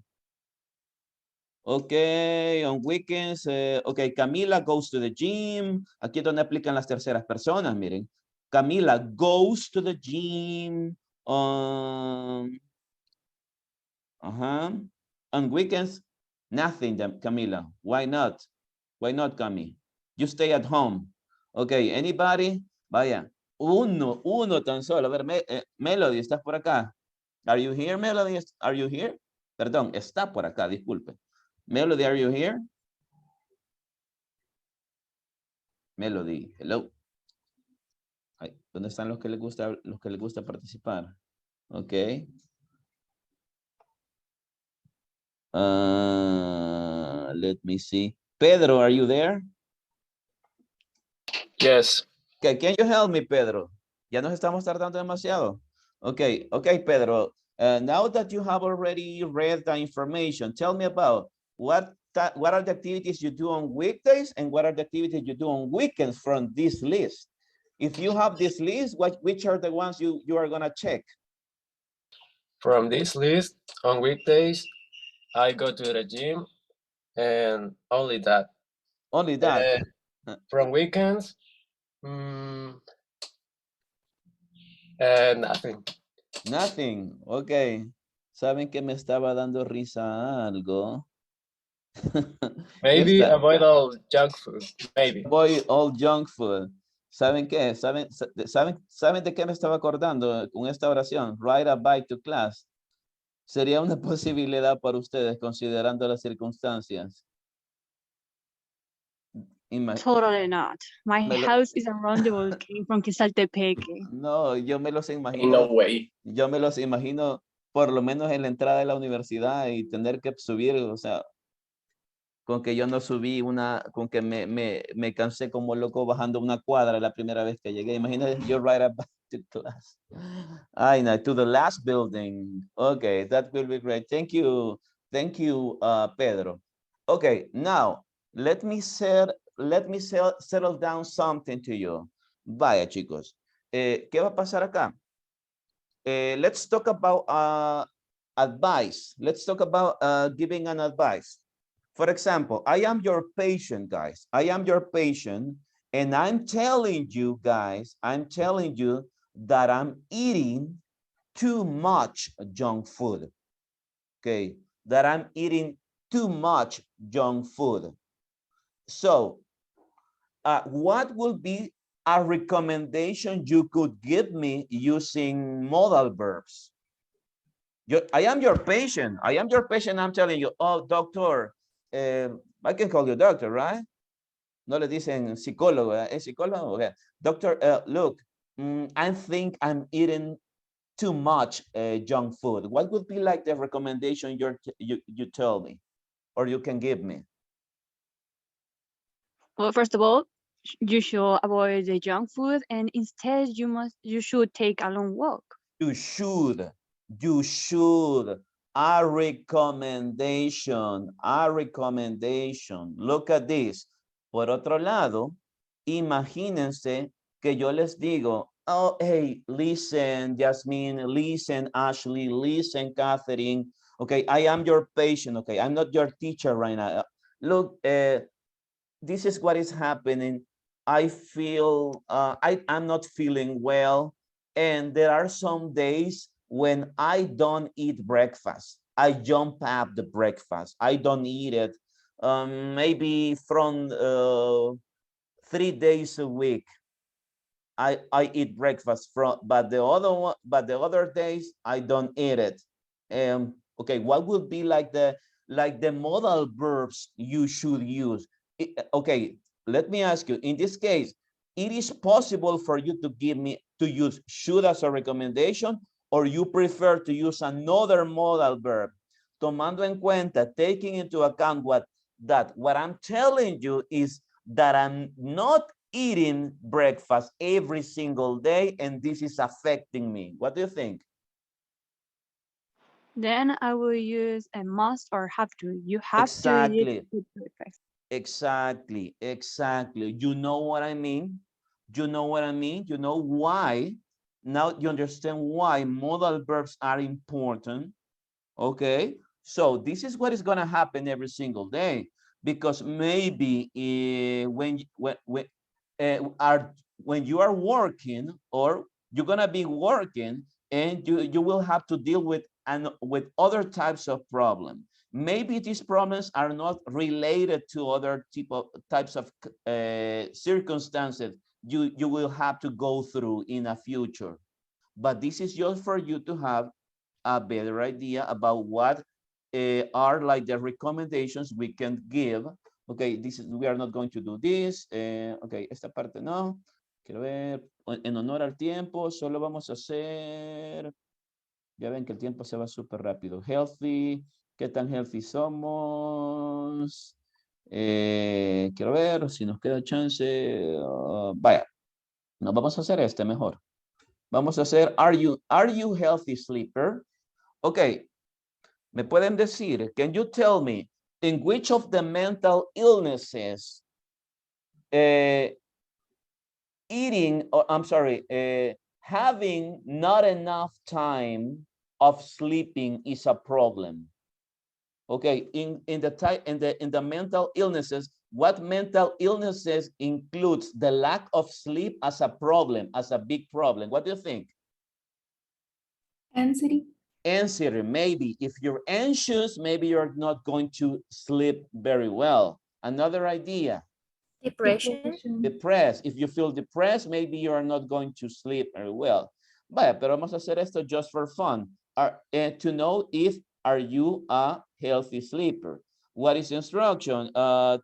Okay, on weekends, okay, Camila goes to the gym. Aquí es donde aplican las terceras personas, miren. Camila goes to the gym. On weekends, nothing, Camila. Why not? Why not, Cami? You stay at home. Okay, anybody? Vaya, uno tan solo. A ver, Melody, ¿estás por acá? Are you here, Melody? Are you here? Perdón, está por acá, disculpe. Melody, are you here? Melody, hello. ¿Dónde están los que les gusta participar? Ok. Let me see. Pedro, are you there? Yes. Okay, can you help me, Pedro? Ya nos estamos tardando demasiado. Okay, Pedro. Now that you have already read the information, tell me about what are the activities you do on weekdays and what are the activities you do on weekends from this list? If you have this list, which are the ones you are gonna check? From this list, on weekdays, I go to the gym and only that. Only that. From weekends, nothing. Nothing. Okay. ¿Saben que me estaba dando risa algo? Maybe avoid all junk food. Maybe. Avoid all junk food. ¿Saben qué? ¿Saben de qué me estaba acordando con esta oración? Ride a bike to class. Sería una posibilidad para ustedes considerando las circunstancias. Totally not. My house is around the volcano from Quesaltepeque. No, yo me los imagino. No way. Yo me los imagino por lo menos en la entrada de la universidad y tener que subir, o sea, con que yo no subí con que me cansé como loco bajando una cuadra la primera vez que llegué. Imagínate, yo ride back to class. I know, to the last building. Okay, that will be great. Thank you, Pedro. Okay, now, let me settle down something to you. Vaya, chicos. ¿Qué va a pasar acá? Let's talk about advice. Let's talk about giving an advice. For example, I am your patient, guys. I am your patient, and I'm telling you, guys, that I'm eating too much junk food. Okay, that I'm eating too much junk food. So, what will be a recommendation you could give me using modal verbs? I am your patient. I'm telling you, oh, doctor, I can call you doctor, right? No le dicen psicólogo, ¿es psicólogo? Okay. Doctor, look, I think I'm eating too much junk food. What would be like the recommendation you tell me or you can give me? Well, first of all, you should avoid the junk food and instead you should take a long walk. You should. A recommendation. Look at this. Por otro lado, imagínense que yo les digo, oh, hey, listen, Jasmine, listen, Ashley, listen, Catherine. Okay, I am your patient. Okay, I'm not your teacher right now. Look, this is what is happening. I feel, I'm not feeling well. And there are some days when I don't eat breakfast. I jump up the breakfast. I don't eat it. Maybe from 3 days a week. I eat breakfast but the other days I don't eat it. Okay, what would be like the modal verbs you should use? Okay, let me ask you, in this case, it is possible for you to use should as a recommendation, or you prefer to use another modal verb, tomando en cuenta, taking into account what I'm telling you is that I'm not eating breakfast every single day and this is affecting me. What do you think? Then I will use a must or have to. You have Exactly. to eat breakfast. Exactly. You know what I mean? You know why? Now you understand why modal verbs are important. Okay, so this is what is going to happen every single day, because maybe when you are working, or you're going to be working, and you will have to deal with other types of problems. Maybe these problems are not related to other types of circumstances you will have to go through in the future. But this is just for you to have a better idea about what are like the recommendations we can give. Okay, we are not going to do this. Okay, esta parte no. Quiero ver, en honor al tiempo, solo vamos a hacer, ya ven que el tiempo se va súper rápido. Healthy, ¿qué tan healthy somos? Quiero ver si nos queda chance. Vaya, nos vamos a hacer este mejor. Vamos a hacer, are you healthy sleeper? Ok, me pueden decir, can you tell me, in which of the mental illnesses eating, or I'm sorry, having not enough time of sleeping is a problem? Okay, in the mental illnesses, what mental illnesses includes the lack of sleep as a problem, as a big problem? What do you think? Anxiety. Anxiety, maybe. If you're anxious, maybe you're not going to sleep very well. Another idea. Depression. Depressed. If you feel depressed, maybe you are not going to sleep very well. Vaya, pero vamos a hacer esto just for fun. To know if are you a healthy sleeper. What is the instruction?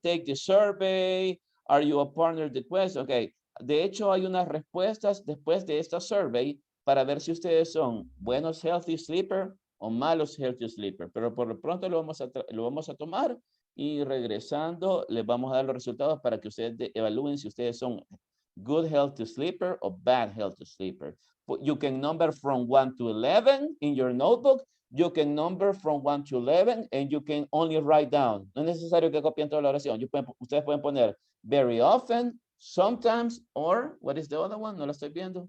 Take the survey. Are you a partner the question? Okay. De hecho, hay unas respuestas después de esta survey para ver si ustedes son buenos healthy sleeper o malos healthy sleeper. Pero por lo pronto lo vamos a tomar y regresando les vamos a dar los resultados para que ustedes evalúen si ustedes son good healthy sleeper o bad healthy sleeper. You can number from 1 to 11 in your notebook. You can number from 1 to 11 and you can only write down. No es necesario que copien toda la oración. Ustedes pueden poner very often, sometimes, or what is the other one? No lo estoy viendo.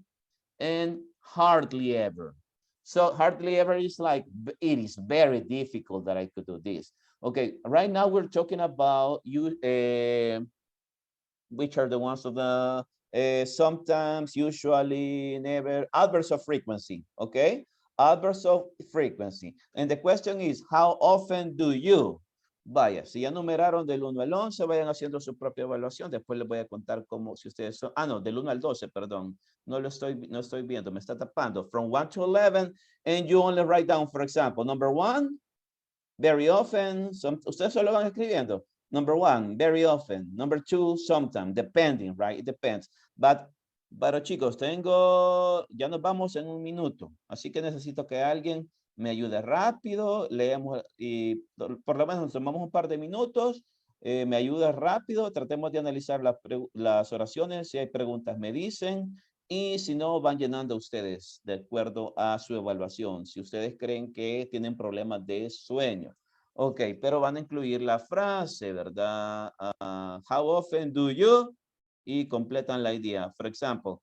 And hardly ever. So hardly ever is like, it is very difficult that I could do this. Okay, right now we're talking about you, which are the ones of the sometimes, usually, never, adverbs of frequency, okay? Adverbs of frequency. And the question is, how often do you? Vaya, si ya numeraron del 1 al 11, vayan haciendo su propia evaluación. Después les voy a contar cómo, si ustedes son, no, del 1 al 12, perdón. No estoy viendo, me está tapando. From 1 to 11, and you only write down, for example, number 1, very often, ustedes solo van escribiendo. Number 1, very often. Number 2, sometimes, depending, right? It depends. Pero chicos, ya nos vamos en 1 minuto. Así que necesito que alguien me ayude rápido. Leemos y por lo menos tomamos un par de minutos. Me ayuda rápido. Tratemos de analizar las oraciones. Si hay preguntas, me dicen. Y si no, van llenando ustedes de acuerdo a su evaluación. Si ustedes creen que tienen problemas de sueño. Ok, pero van a incluir la frase, ¿verdad? How often do you? Y completan la idea. For example,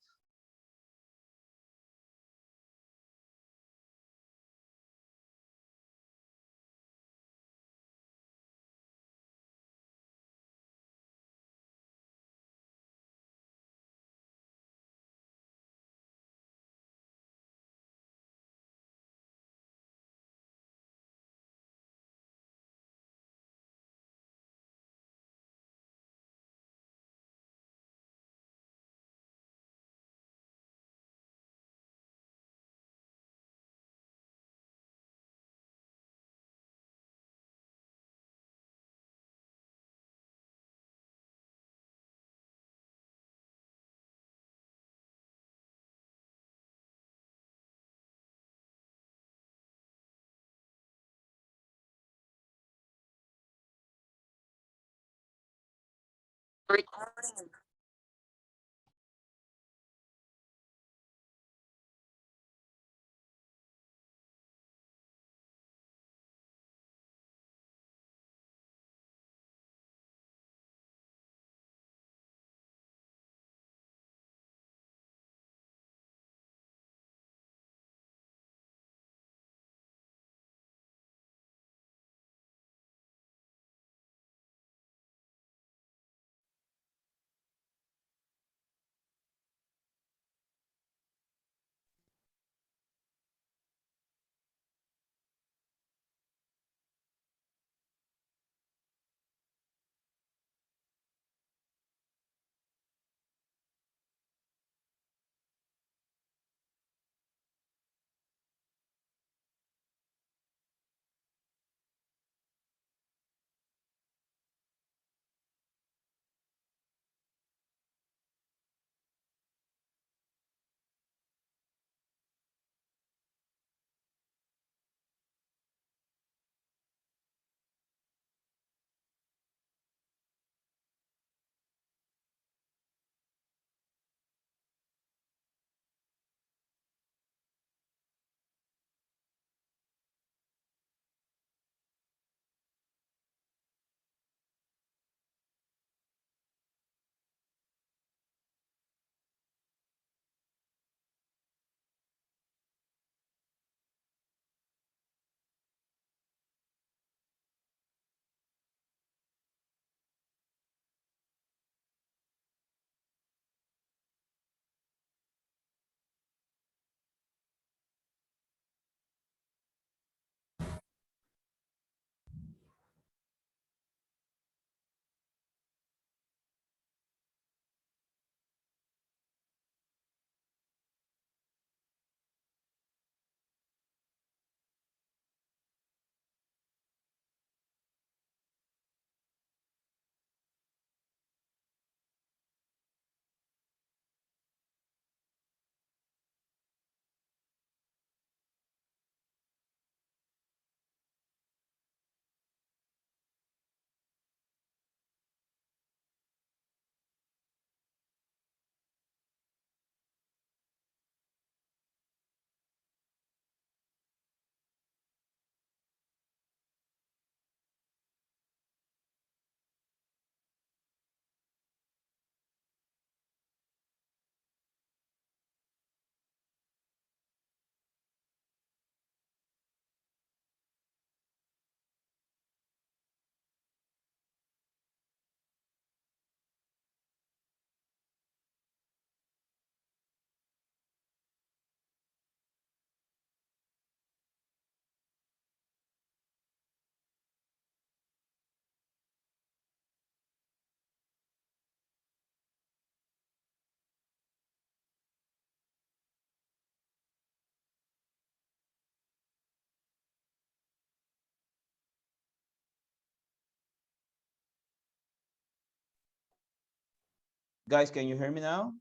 Guys, can you hear me now?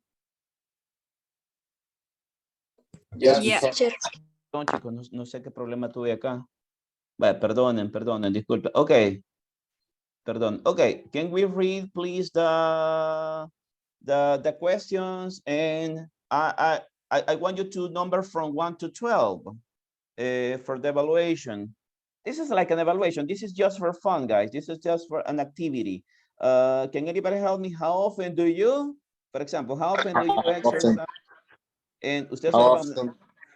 Yes, Yeah. Teacher. No, chicos, no sé qué problema tuve acá. Vale, perdonen, disculpe. Ok, perdón. Ok, can we read, please, the questions? And I want you to number from 1 to 12 for the evaluation. This is like an evaluation. This is just for fun, guys. This is just for an activity. Can anybody help me? How often do you, for example, how often do you exercise? And usted how observa, often?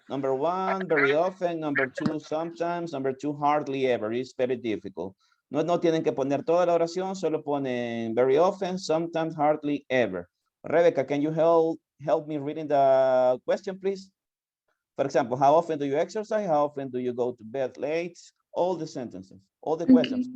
number 1, very often. Number 2, sometimes. Number 2, hardly ever. It's very difficult. No tienen que poner toda la oración, solo ponen very often, sometimes, hardly ever. Rebecca, can you help me reading the question, please? For example, how often do you exercise? How often do you go to bed late? All the sentences, all the questions.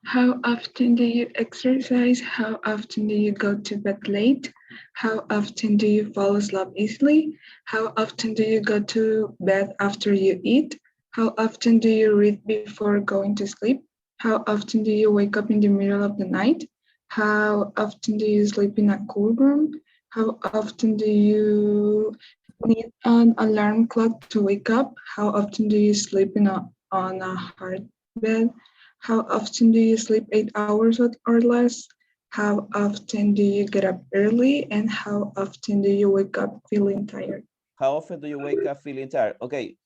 How often do you exercise? How often do you go to bed late? How often do you fall asleep easily? How often do you go to bed after you eat? How often do you read before going to sleep? How often do you wake up in the middle of the night? How often do you sleep in a cool room? How often do you need an alarm clock to wake up? How often do you sleep on a hard bed? How often do you sleep 8 hours or less? How often do you get up early? And how often do you wake up feeling tired? How often do you wake up feeling tired? Okay,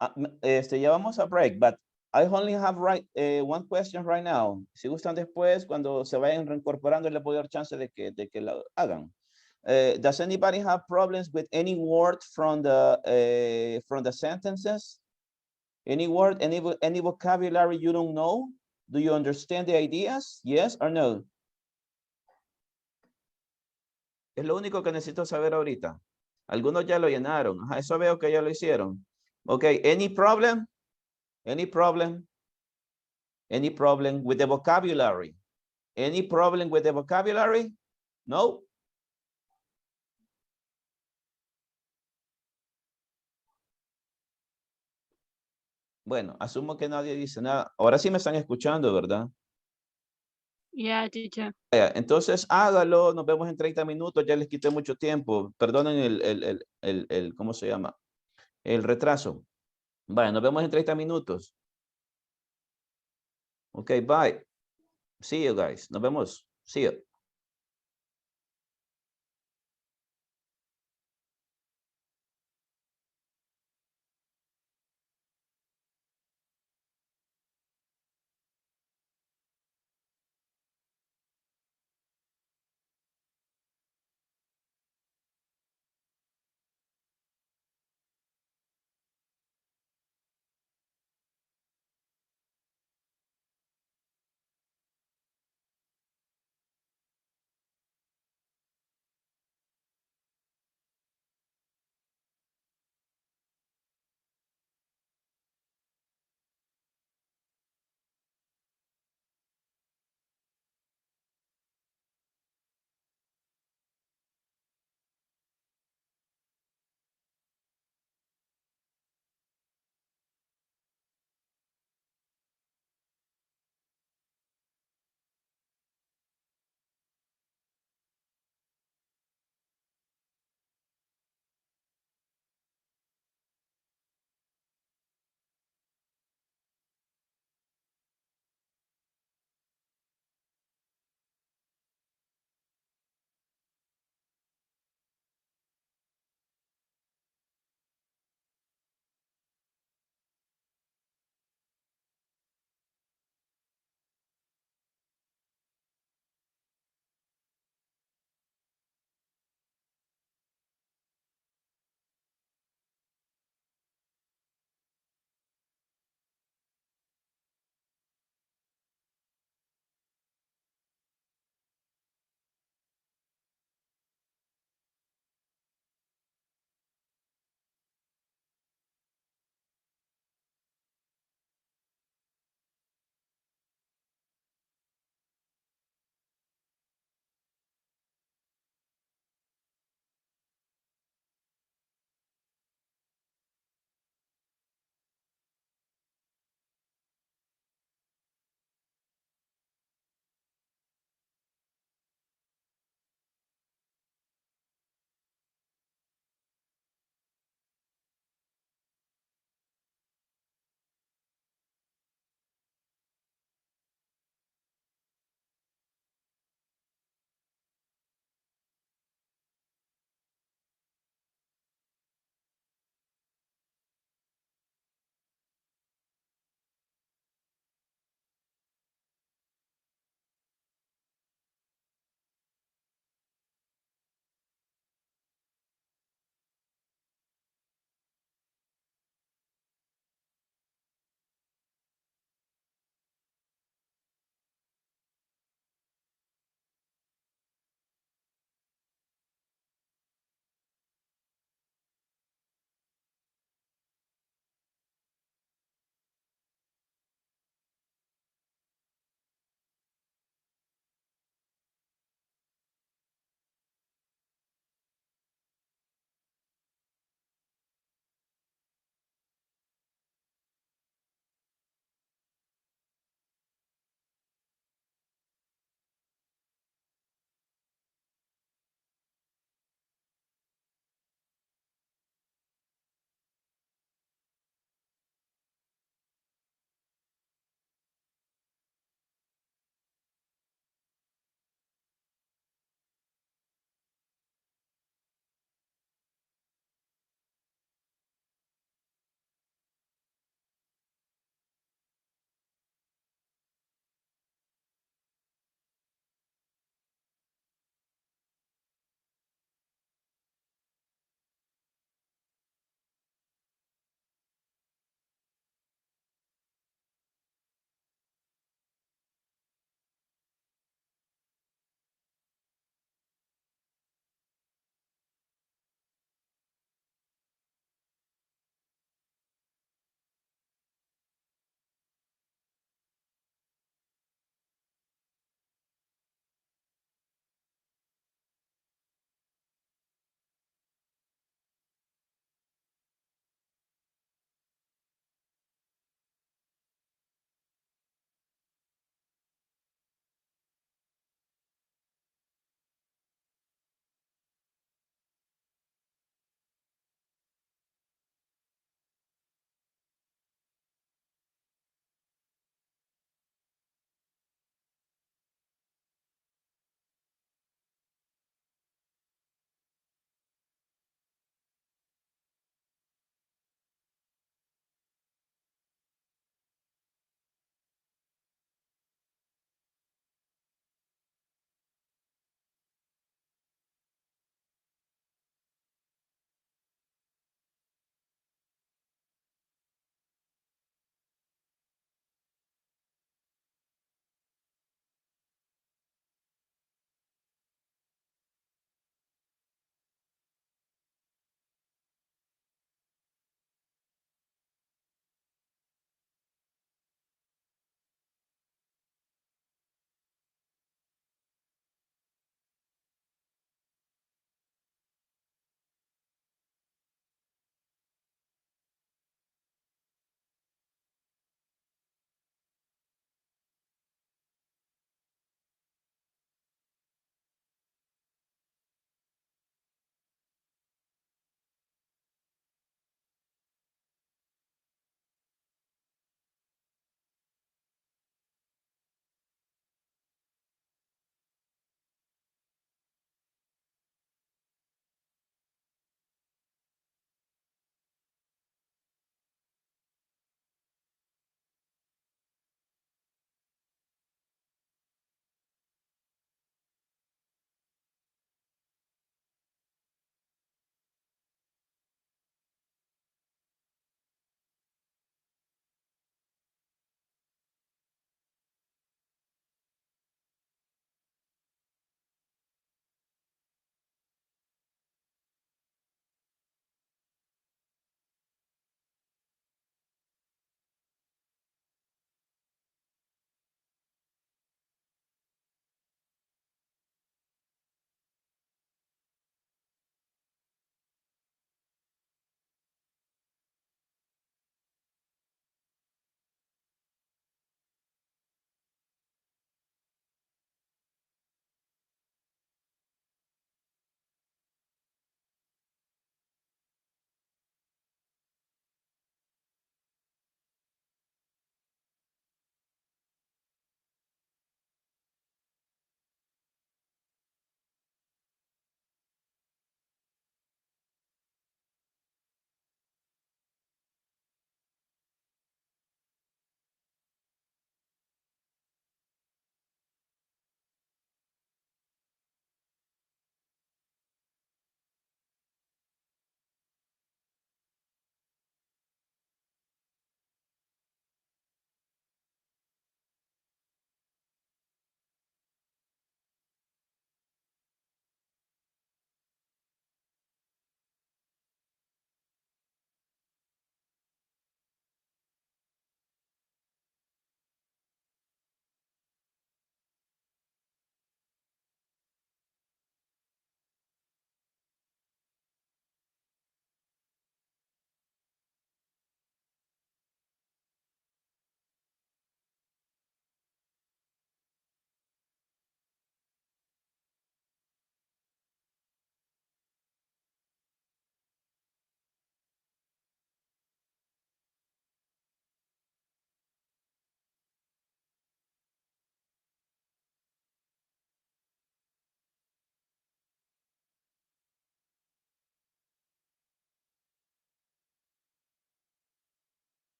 ya vamos a break, but I only have one question right now. Si gustan después, cuando se vayan reincorporando, les voy a dar chance de que lo hagan. Does anybody have problems with any word from the sentences? Any word, any vocabulary you don't know? Do you understand the ideas? Yes or no? Es lo único que necesito saber ahorita. Algunos ya lo llenaron. Ajá, eso veo que ya lo hicieron. Okay, any problem? Any problem? Any problem with the vocabulary? Any problem with the vocabulary? No? Bueno, asumo que nadie dice nada. Ahora sí me están escuchando, ¿verdad? Yeah, teacher. Entonces hágalo, nos vemos en 30 minutos, ya les quité mucho tiempo. Perdonen ¿cómo se llama? El retraso. Vaya, nos vemos en 30 minutos. Ok, bye. See you guys. Nos vemos. See you.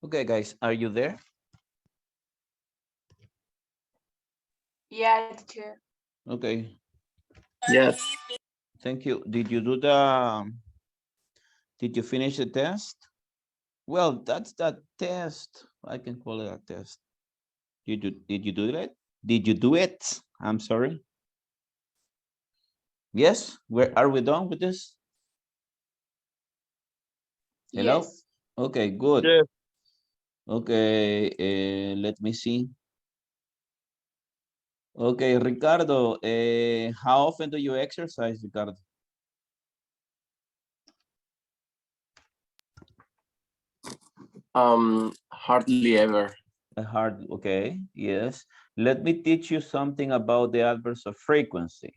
Okay, guys, are you there? Yeah, teacher. Okay, Yes. thank you. Did you finish the test? Well, that's the test. I can call it a test. Did you do it? Did you do it? I'm sorry. Yes, where are we done with this? Hello? Yes. Okay, good. Yes. Okay, let me see. Okay, Ricardo, how often do you exercise, Ricardo? Hardly ever. Hard, okay, yes. Let me teach you something about the adverbs of frequency.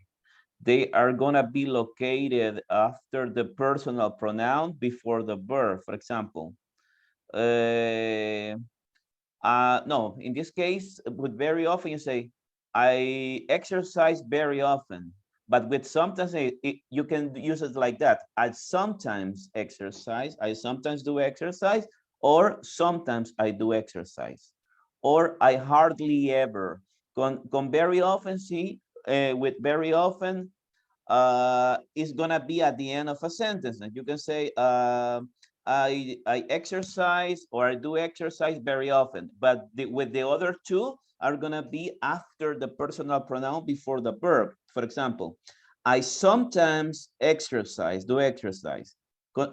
They are gonna be located after the personal pronoun before the verb. For example, no, in this case, with very often you say, I exercise very often. But with sometimes you can use it like that. I sometimes exercise, I sometimes do exercise, or sometimes I do exercise. Or I hardly ever. Con very often, see, with very often, is gonna be at the end of a sentence. And you can say, I exercise or I do exercise very often, but with the other two are gonna be after the personal pronoun before the verb. For example, I sometimes exercise, do exercise.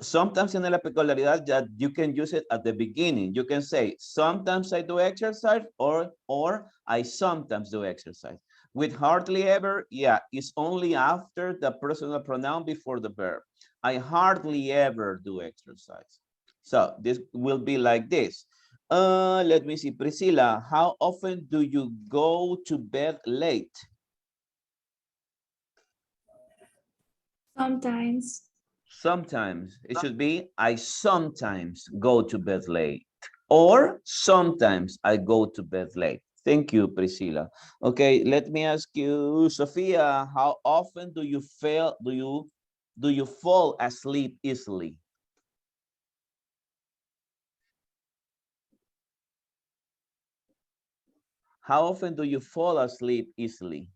Sometimes tiene la peculiaridad that you can use it at the beginning. You can say, sometimes I do exercise, or I sometimes do exercise. With hardly ever, yeah, it's only after the personal pronoun before the verb. I hardly ever do exercise. So this will be like this. Let me see, Priscilla, how often do you go to bed late? Sometimes. Sometimes. It should be, I sometimes go to bed late. Or sometimes I go to bed late. Thank you, Priscilla. Okay, let me ask you, Sophia, how often do you fall asleep easily? How often do you fall asleep easily?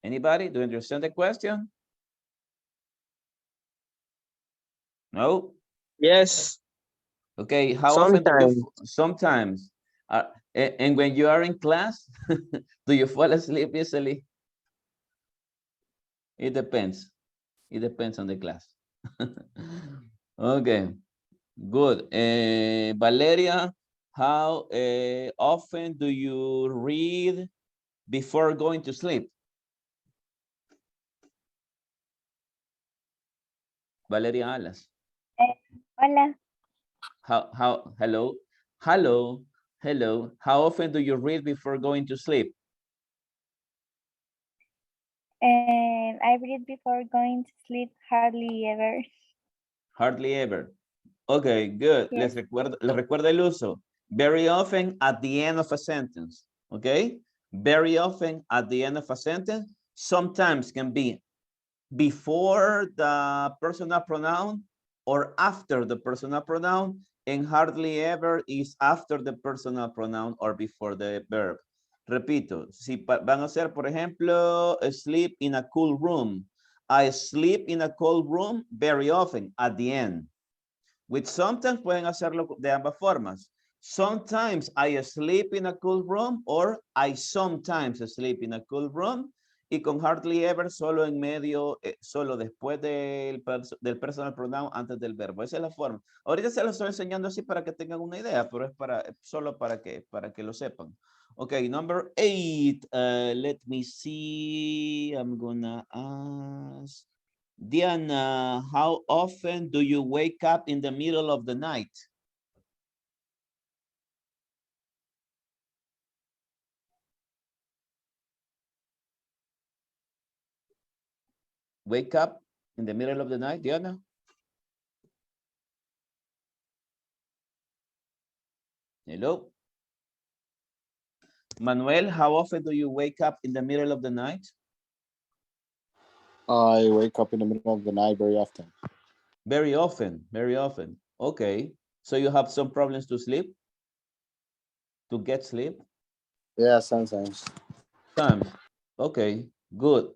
Anybody? Do you understand the question? No? Yes. Okay, how often do you, Sometimes. sometimes. And when you are in class, do you fall asleep easily? It depends. It depends on the class. Okay, good. Valeria, how often do you read before going to sleep? Valeria Alas. Hola, Hello. How often do you read before going to sleep? I read before going to sleep hardly ever. Hardly ever. Okay, good. Yes. Les recuerda el uso. Very often at the end of a sentence. Okay? Very often at the end of a sentence. Sometimes can be before the personal pronoun or after the personal pronoun, and hardly ever is after the personal pronoun or before the verb. Repito, si van a ser, por ejemplo, sleep in a cool room. I sleep in a cold room very often at the end. With sometimes pueden hacerlo de ambas formas. Sometimes I sleep in a cool room or I sometimes sleep in a cool room. Y con hardly ever solo en medio, solo después del personal pronoun antes del verbo. Esa es la forma. Ahorita se lo estoy enseñando así para que tengan una idea, pero es solo para que lo sepan. Okay, number 8. Let me see. I'm gonna ask. Diana, how often do you wake up in the middle of the night? Wake up in the middle of the night, Diana? Hello? Manuel, how often do you wake up in the middle of the night? I wake up in the middle of the night very often. Very often, very often. Okay. So you have some problems to sleep, to get sleep? Yeah, sometimes. Times. Okay, good.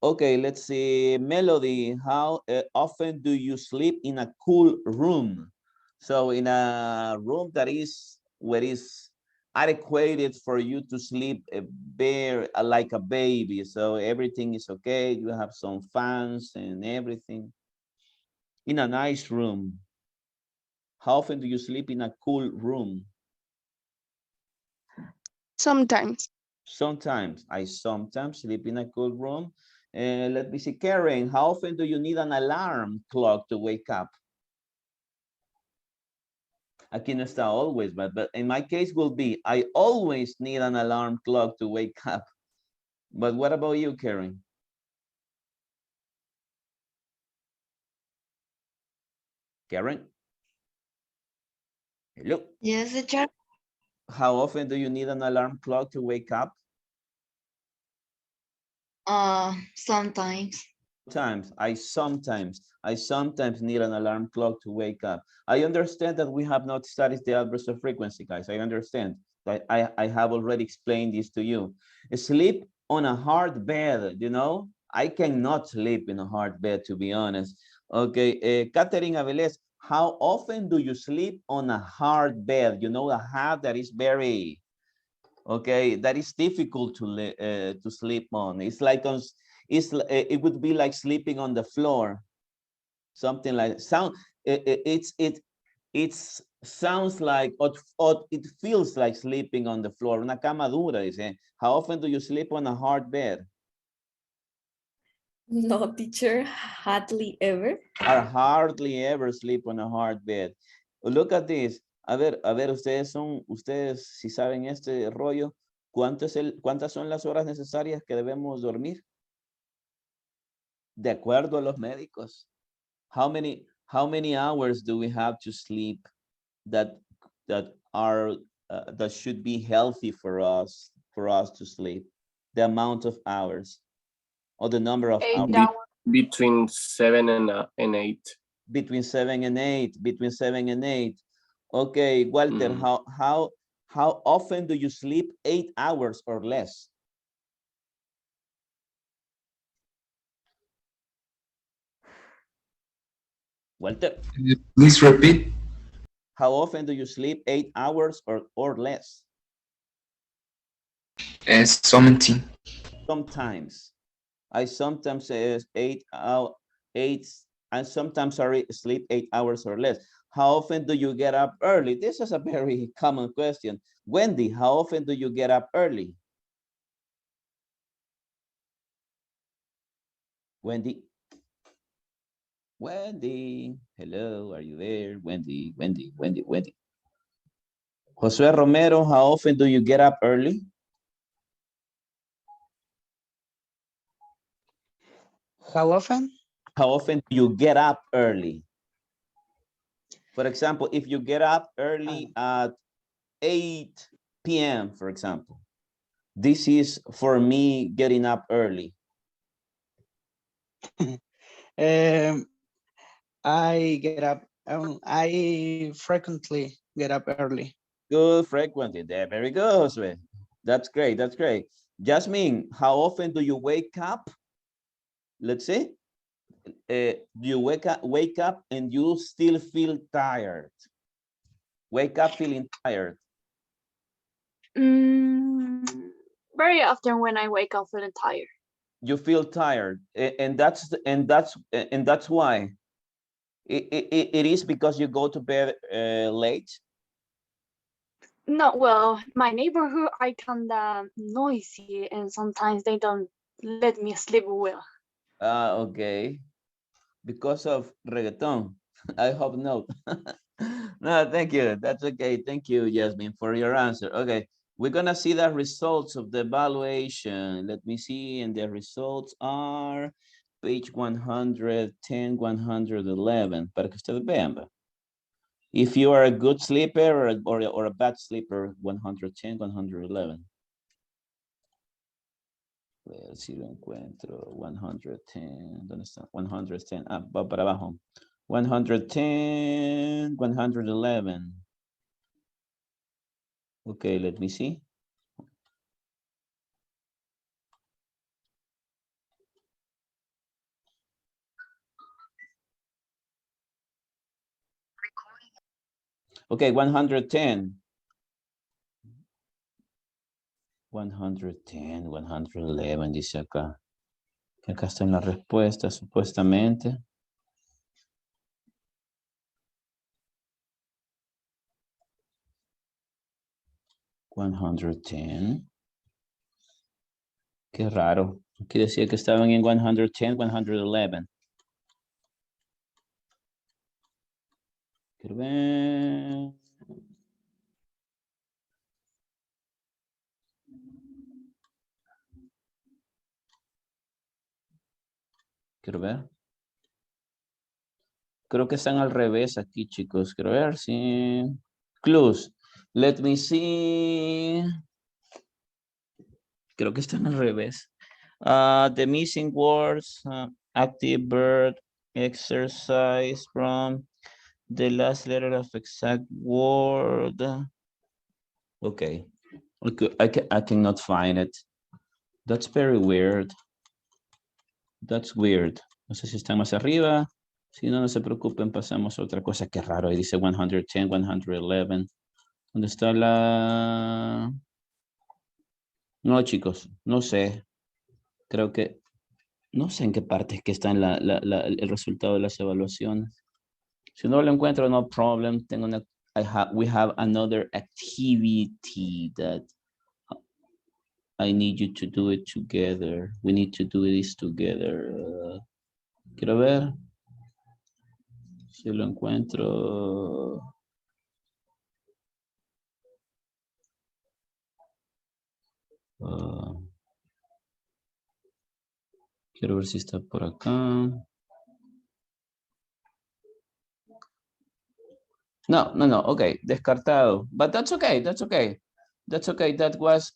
Okay, let's see. Melody, how often do you sleep in a cool room? So in a room that is where is adequate for you to sleep like a baby. So everything is okay. You have some fans and everything. In a nice room. How often do you sleep in a cool room? Sometimes. Sometimes. I sometimes sleep in a cool room. Let me see. Karen, how often do you need an alarm clock to wake up? Aquí no está always, but in my case will be, I always need an alarm clock to wake up. But what about you, Karen? Karen? Hello? Yes, teacher. How often do you need an alarm clock to wake up? Sometimes. I sometimes need an alarm clock to wake up. I understand that we have not studied the outburst of frequency, guys. I understand. I have already explained this to you. Sleep on a hard bed, you know? I cannot sleep in a hard bed, to be honest. Okay, Catherine Aviles, how often do you sleep on a hard bed? You know, a hard that is very, okay, that is difficult to sleep on. It's like it would be like sleeping on the floor, something like it sounds like or it feels like sleeping on the floor. Una cama dura, dice. How often do you sleep on a hard bed? No, teacher, hardly ever. I hardly ever sleep on a hard bed. Look at this. A ver, ustedes si saben este rollo, ¿cuántas son las horas necesarias que debemos dormir? De acuerdo a los médicos. How many hours do we have to sleep that that should be healthy for us to sleep? The amount of hours or the number of hours? Between 7 and 8. Between 7 and 8. Between 7 and 8. Okay, Walter, how often do you sleep 8 hours or less? Walter, Please repeat. how often do you sleep 8 hours or less? Something. Sometimes. I sometimes say 8. I sometimes sleep 8 hours or less. How often do you get up early? This is a very common question. Wendy, how often do you get up early? Wendy. Wendy, hello, are you there? Wendy. José Romero, how often do you get up early? How often? How often do you get up early? For example, if you get up early at 8 p.m., for example, this is for me getting up early. I get up. I frequently get up early. Good, frequently. There, very good, Josue. That's great. That's great. Jasmine, how often do you wake up? Let's see. Do you wake up and you still feel tired? Wake up feeling tired. Very often when I wake up feeling tired. You feel tired, and that's why. It is because you go to bed late. No, well, my neighborhood are kind of noisy, and sometimes they don't let me sleep well. Okay. Because of reggaeton. I hope not. No, thank you. That's okay. Thank you, Jasmine, for your answer. Okay, we're gonna see the results of the evaluation. Let me see, and the results are page 110, 111. Para que ustedes vean. If you are a good sleeper or a bad sleeper, 110, 111. A ver si lo encuentro. 110. ¿Dónde está? 110. Ah, va para abajo. 110, 111. Okay, let me see. Okay, 110. 110, 111, dice acá. Que acá está en la respuesta, supuestamente. $110. Qué raro. Aquí decía que estaban en 110, 111. Quiero ver. Quiero ver. Creo que están al revés aquí, chicos. Quiero ver si... Clues. Let me see. Creo que están al revés. The missing words, active verb, exercise from the last letter of exact word. Okay. I cannot find it. That's very weird. That's weird. No sé si están más arriba. Si no, no se preocupen, pasamos a otra cosa. Qué raro. Ahí dice 110, 111. ¿Dónde está la...? No, chicos, no sé. Creo que... No sé en qué parte es que está en el resultado de las evaluaciones. Si no lo encuentro, no problem. We have another activity that I need you to do it together. We need to do this together. Quiero ver si lo encuentro. Quiero ver si está por acá. No, okay, descartado. But that's okay, that's okay. That's okay, that was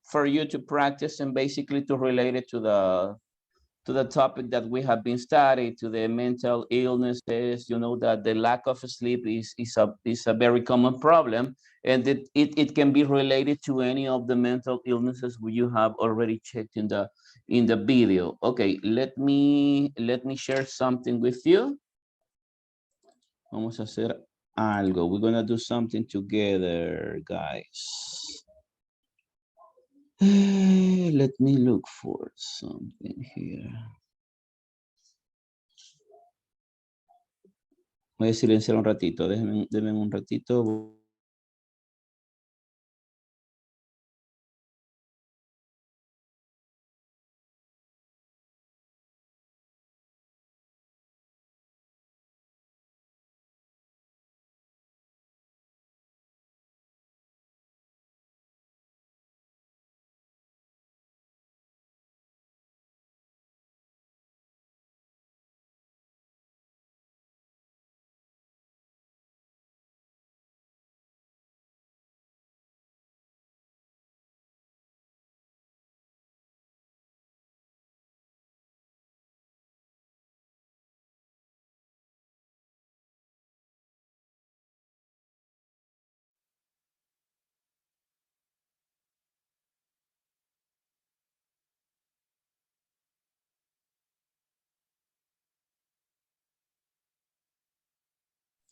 for you to practice and basically to relate it to the topic that we have been studying, to the mental illnesses. You know that the lack of sleep is a very common problem, and it can be related to any of the mental illnesses you have already checked in the video. Okay, let me share something with you. Vamos a hacer algo. We're gonna do something together, guys. Let me look for something here. Voy a silenciar un ratito. Déjenme un ratito.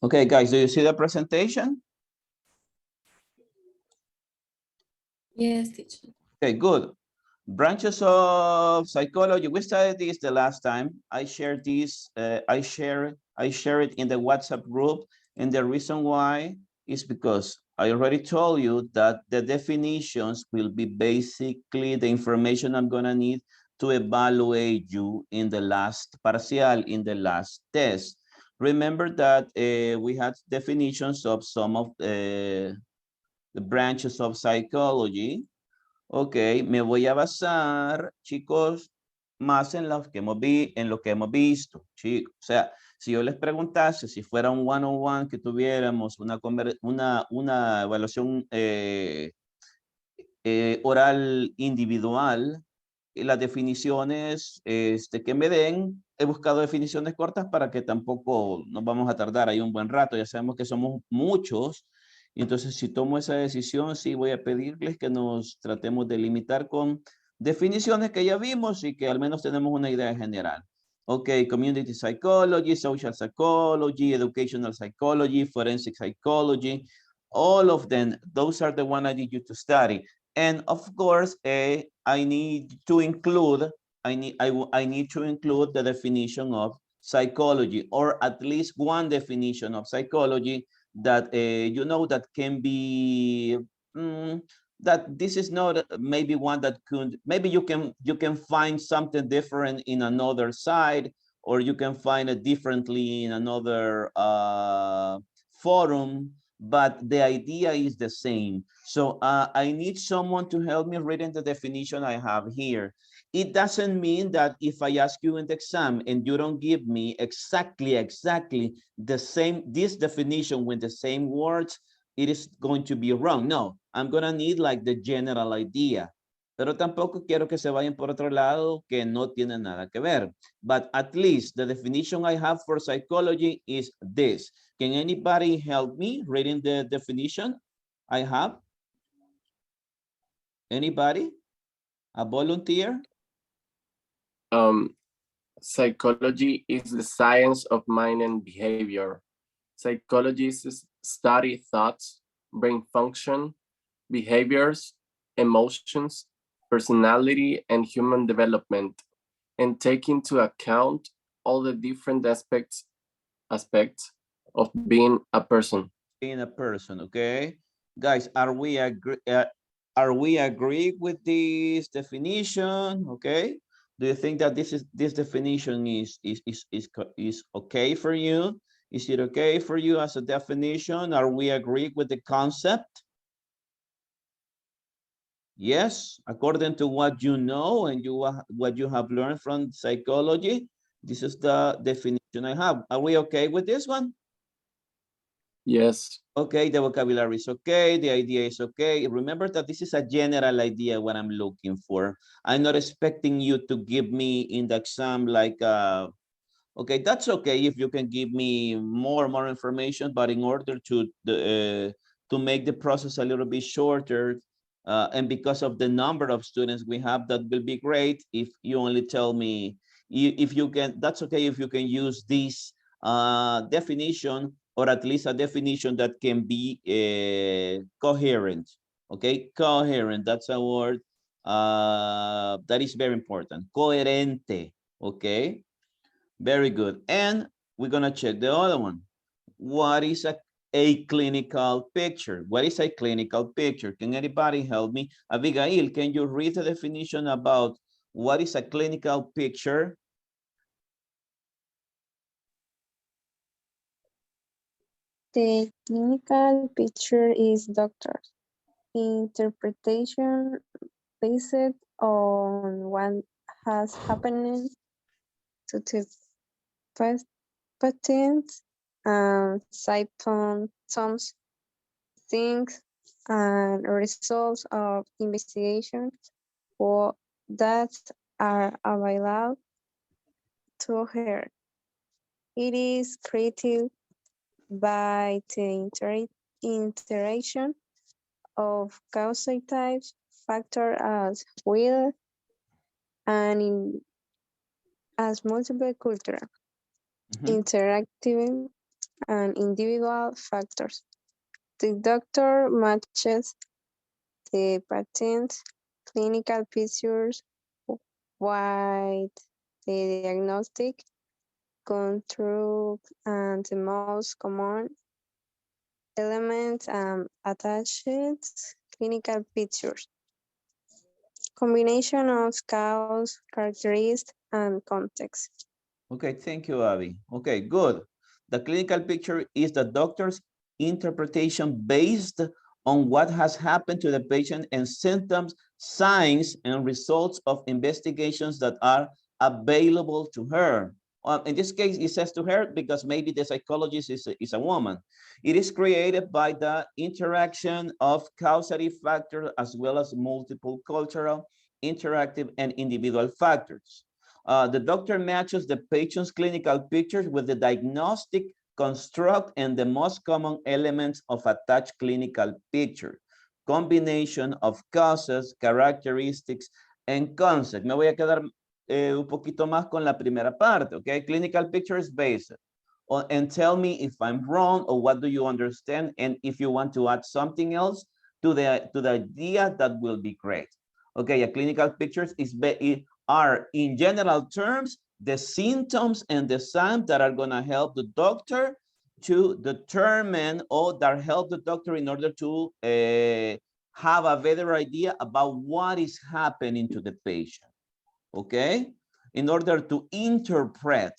Okay, guys, do you see the presentation? Yes, teacher. Okay, good. Branches of psychology. We studied this the last time. I shared this. I share it in the WhatsApp group, and the reason why is because I already told you that the definitions will be basically the information I'm gonna need to evaluate you in the last parcial, in the last test. Remember that we had definitions of some of the branches of psychology. Ok, me voy a basar, chicos, más en lo que hemos visto, chicos. O sea, si yo les preguntase si fuera un one-on-one que tuviéramos una evaluación oral individual, las definiciones que me den, he buscado definiciones cortas para que tampoco nos vamos a tardar ahí un buen rato. Ya sabemos que somos muchos. Y entonces, si tomo esa decisión, sí voy a pedirles que nos tratemos de limitar con definiciones que ya vimos y que al menos tenemos una idea general. Okay, community psychology, social psychology, educational psychology, forensic psychology, all of them, those are the ones I need you to study. And of course, I need to include, I need to include the definition of psychology, or at least one definition of psychology that you know that can be that this is not maybe one that could, maybe you can find something different in another side, or you can find it differently in another forum, but the idea is the same. So I need someone to help me reading the definition I have here. It doesn't mean that if I ask you in the exam and you don't give me exactly the same, this definition with the same words, it is going to be wrong. No, I'm gonna need like the general idea. Pero tampoco quiero que se vayan por otro lado que no tiene nada que ver. But at least the definition I have for psychology is this. Can anybody help me reading the definition I have? Anybody? A volunteer? Psychology is the science of mind and behavior. Psychologists study thoughts, brain function, behaviors, emotions, personality, and human development, and take into account all the different aspects of being a person. Being a person, okay? Guys, are we agree with this definition? Okay. Do you think that this definition is okay for you? Is it okay for you as a definition? Are we agree with the concept? Yes, according to what you know and what you have learned from psychology, this is the definition I have. Are we okay with this one? Yes. Okay, the vocabulary is okay, the idea is okay. Remember that this is a general idea what I'm looking for. I'm not expecting you to give me in the exam like, okay, that's okay if you can give me more information, but in order to make the process a little bit shorter, and because of the number of students we have, that will be great if you only tell me, if you can, that's okay if you can use this definition, or at least a definition that can be coherent, okay? Coherent, that's a word that is very important. Coherente, okay? Very good. And we're gonna check the other one. What is a clinical picture? What is a clinical picture? Can anybody help me? Abigail, can you read the definition about what is a clinical picture? The clinical picture is doctor's interpretation based on what has happened to the patient and symptoms, things, and results of investigation that are available to her. It is created by the interaction of causative factors as well and as multiple cultural, interactive, and individual factors. The doctor matches the patient clinical pictures with the diagnostic control and the most common elements attached clinical pictures. Combination of cause, characteristics, and context. Okay, thank you, Abby. Okay, good. The clinical picture is the doctor's interpretation based on what has happened to the patient and symptoms, signs, and results of investigations that are available to her. In this case, it says to her because maybe the psychologist is a woman. It is created by the interaction of causative factors as well as multiple cultural, interactive, and individual factors. The doctor matches the patient's clinical pictures with the diagnostic construct and the most common elements of attached clinical picture. Combination of causes, characteristics, and concept. Me voy a quedar un poquito más con la primera parte, okay? Clinical picture is based on, and tell me if I'm wrong or what do you understand, and if you want to add something else to the idea, that will be great. Okay, a clinical pictures are in general terms the symptoms and the signs that are going to help the doctor to determine, or that help the doctor in order to have a better idea about what is happening to the patient. Okay, in order to interpret,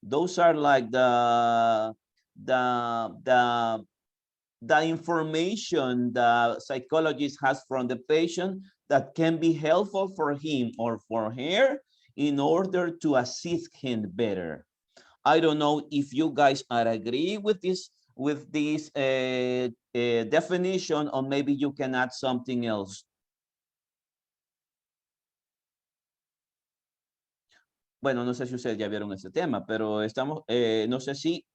those are like the information the psychologist has from the patient that can be helpful for him or for her in order to assist him better. I don't know if you guys are agree with this definition, or maybe you can add something else. Bueno, no sé si ustedes ya vieron ese tema, pero estamos, no sé si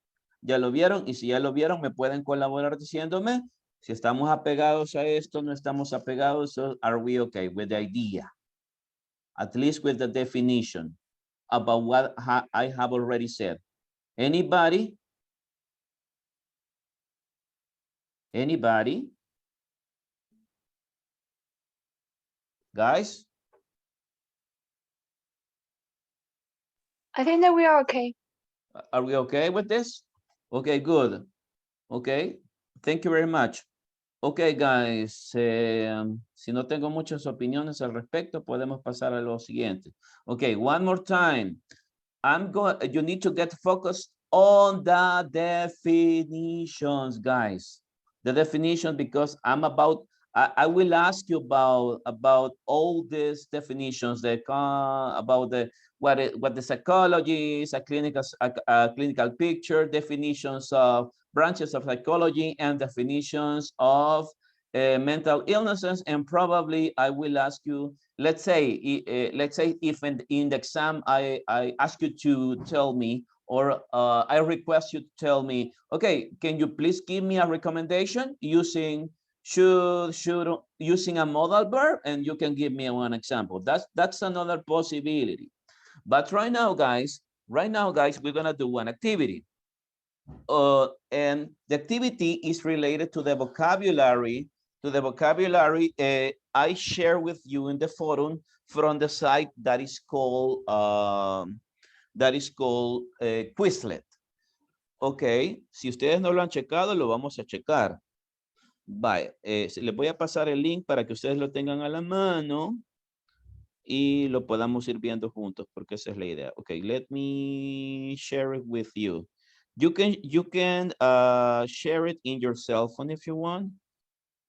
ya lo vieron, y si ya lo vieron, me pueden colaborar diciéndome si estamos apegados a esto, no estamos apegados, so are we okay with the idea? At least with the definition about what I have already said. Anybody? Anybody? Guys? I think that we are okay. Are we okay with this? Okay, good. Okay, thank you very much. Okay, guys, si no tengo muchas opiniones al respecto, podemos pasar a lo siguiente. Okay, one more time. You need to get focused on the definitions, guys. The definition, because I will ask you about all these definitions, about what the psychology is, a clinical picture, definitions of branches of psychology, and definitions of mental illnesses. And probably I will ask you, let's say if in the exam I ask you to tell me, or I request you to tell me, okay, can you please give me a recommendation using using a modal verb, and you can give me one example. That's another possibility. But right now, guys, we're gonna do one activity. And the activity is related to the vocabulary. I share with you in the forum from the site that is called Quizlet. Ok, si ustedes no lo han checado, lo vamos a checar. Vale, les voy a pasar el link para que ustedes lo tengan a la mano y lo podamos ir viendo juntos, porque esa es la idea. Ok, let me share it with you. You can share it in your cell phone if you want.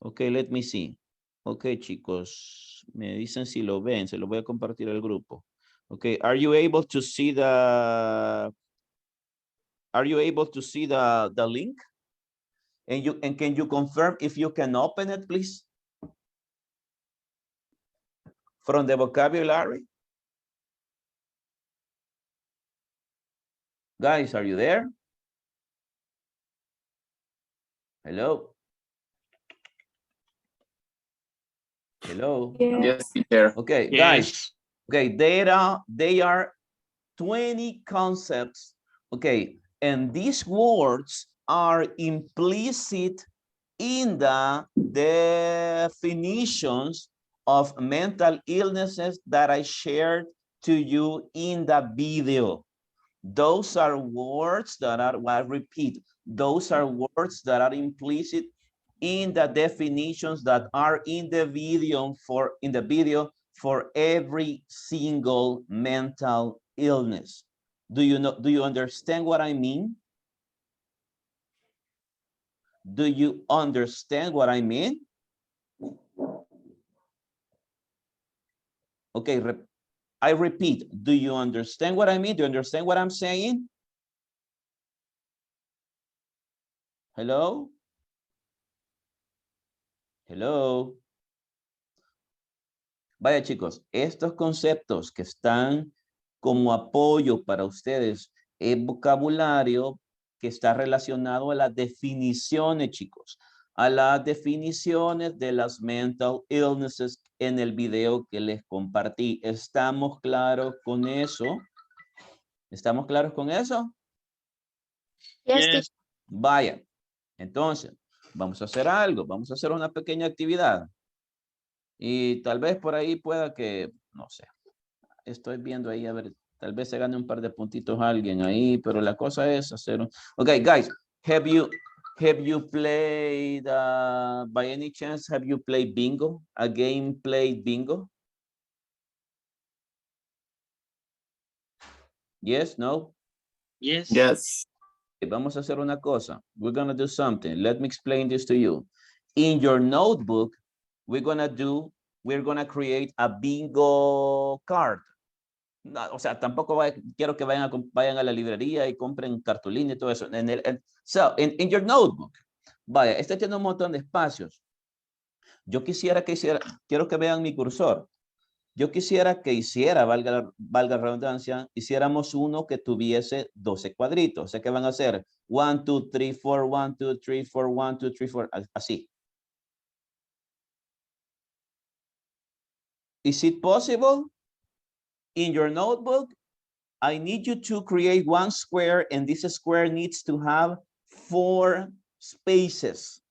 Okay, let me see. Okay, chicos, me dicen si lo ven, se lo voy a compartir al grupo. Okay, are you able to see the link? And can you confirm if you can open it, please? From the vocabulary? Guys, are you there? Hello? Hello? Yes, teacher. Okay, guys. Okay, they are 20 concepts. Okay, and these words are implicit in the definitions of mental illnesses that I shared to you in the video. Those are words that are, well, I repeat, those are words that are implicit in the definitions that are in the video for every single mental illness. Do you understand what I mean? Do you understand what I mean? Okay, I repeat, do you understand what I mean? Do you understand what I'm saying? Hello? Hello? Vaya, chicos, estos conceptos que están como apoyo para ustedes es vocabulario que está relacionado a las definiciones, chicos, a las definiciones de las mental illnesses en el video que les compartí. ¿Estamos claros con eso? ¿Estamos claros con eso? Yes. Vaya, entonces, vamos a hacer algo, vamos a hacer una pequeña actividad. Y tal vez por ahí pueda que, no sé, estoy viendo ahí, a ver, tal vez se gane un par de puntitos alguien ahí, pero la cosa es hacer un... Okay, guys, have you played, by any chance, have you played bingo? A game played bingo? Yes, no? Yes. Yes. Vamos a hacer una cosa. We're going to do something. Let me explain this to you. In your notebook, we're going to create a bingo card. No, o sea, tampoco quiero que vayan a la librería y compren cartulina y todo eso. So, in your notebook, vaya, este tiene un montón de espacios. Yo quiero que vean mi cursor. Yo quisiera que valga la redundancia, hiciéramos uno que tuviese 12 cuadritos. O sea, que van a hacer 1, 2, 3, 4, 1, 2, 3, 4, 1, 2, 3, 4, así. Is it possible? In your notebook, I need you to create one square, and this square needs to have 4 spaces.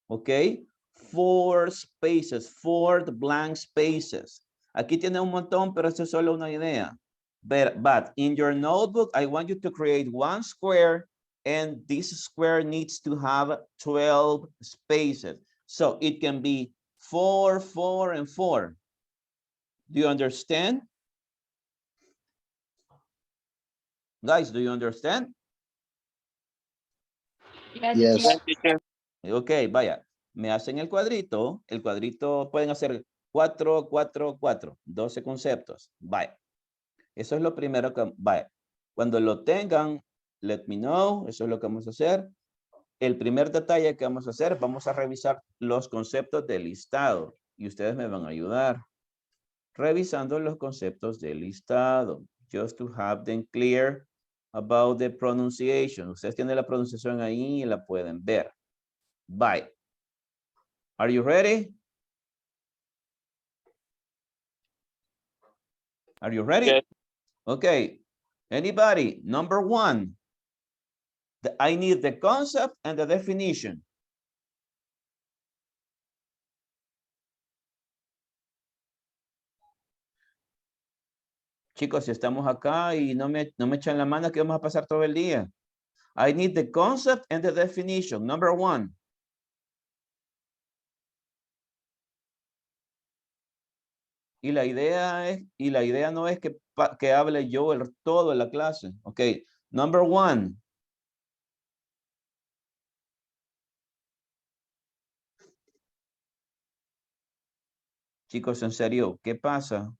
Okay? 4 spaces, 4 blank spaces. Aquí tiene un montón, pero esto es solo una idea. But in your notebook, I want you to create one square, and this square needs to have 12 spaces. So it can be 4, 4, and 4. Do you understand? Guys, do you understand? Yes. Ok, vaya. Me hacen el cuadrito pueden hacer 4, 4, 4, 12 conceptos. Vaya. Eso es lo primero que, vaya. Cuando lo tengan, let me know. Eso es lo que vamos a hacer. El primer detalle que vamos a hacer, vamos a revisar los conceptos del listado. Y ustedes me van a ayudar. Revisando los conceptos del listado. Just to have them clear about the pronunciation. Ustedes tienen la pronunciación ahí y la pueden ver. Bye. Are you ready? Are you ready? Yes. Okay. Anybody? Number 1. I need the concept and the definition. Chicos, si estamos acá y no me echan la mano, ¿qué vamos a pasar todo el día? I need the concept and the definition. Number 1. Y la idea no es que hable yo todo en la clase. Ok. Number 1. Chicos, en serio, ¿qué pasa?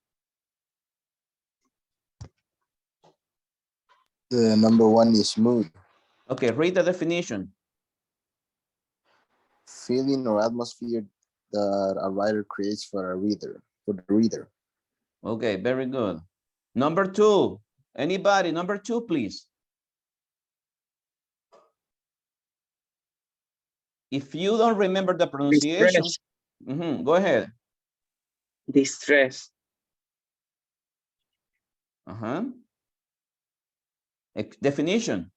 The number 1 is mood. Okay, read the definition. Feeling or atmosphere that a writer creates for the reader. Okay, very good. Number 2. Anybody? Number 2, please. If you don't remember the pronunciation, go ahead. Distress. Definition.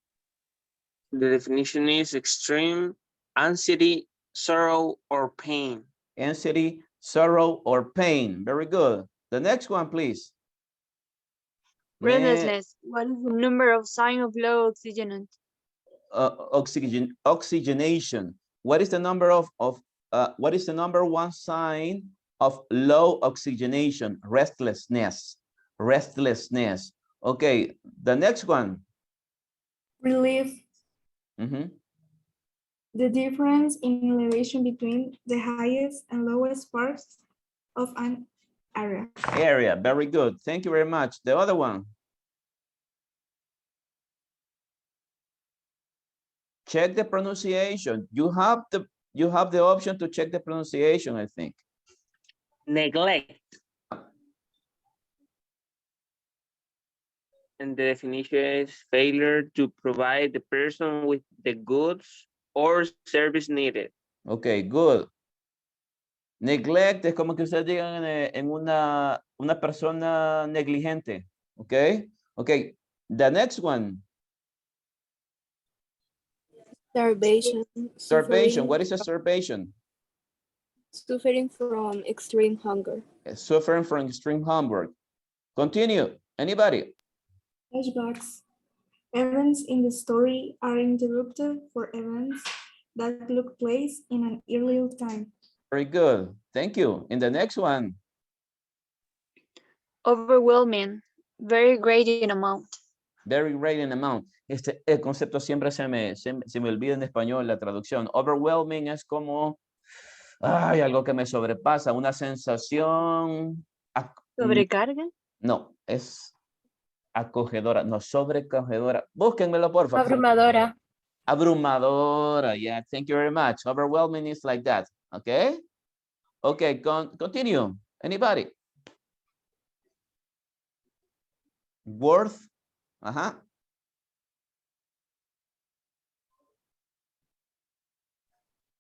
The definition is extreme anxiety, sorrow, or pain. Anxiety, sorrow, or pain. Very good. The next one, please. Restlessness. What is the number of sign of low oxygen? Oxygenation. What is the number what is the number 1 sign of low oxygenation? Restlessness. Restlessness. Okay, the next one. Relief. The difference in elevation between the highest and lowest parts of an area. Area, very good. Thank you very much. The other one. Check the pronunciation. You have the option to check the pronunciation, I think. Neglect. And the definition is failure to provide the person with the goods or service needed. Okay, good. Neglect es como que ustedes digan en una persona negligente. Okay? Okay, the next one. Starvation. Starvation. What is a starvation? Suffering from extreme hunger. Suffering from extreme hunger. Continue. Anybody? Flashbacks. Events in the story are interrupted for events that took place in an earlier time. Very good. Thank you. In the next one. Overwhelming. Very great in amount. Very great in amount. El concepto siempre se me olvida en español la traducción. Overwhelming es como algo que me sobrepasa, una sensación. ¿Sobrecarga? No, es acogedora, no, sobrecogedora. Búsquenmelo, por favor. Abrumadora. Abrumadora, yeah, thank you very much. Overwhelming is like that, okay? Okay, continue. Anybody? Worth,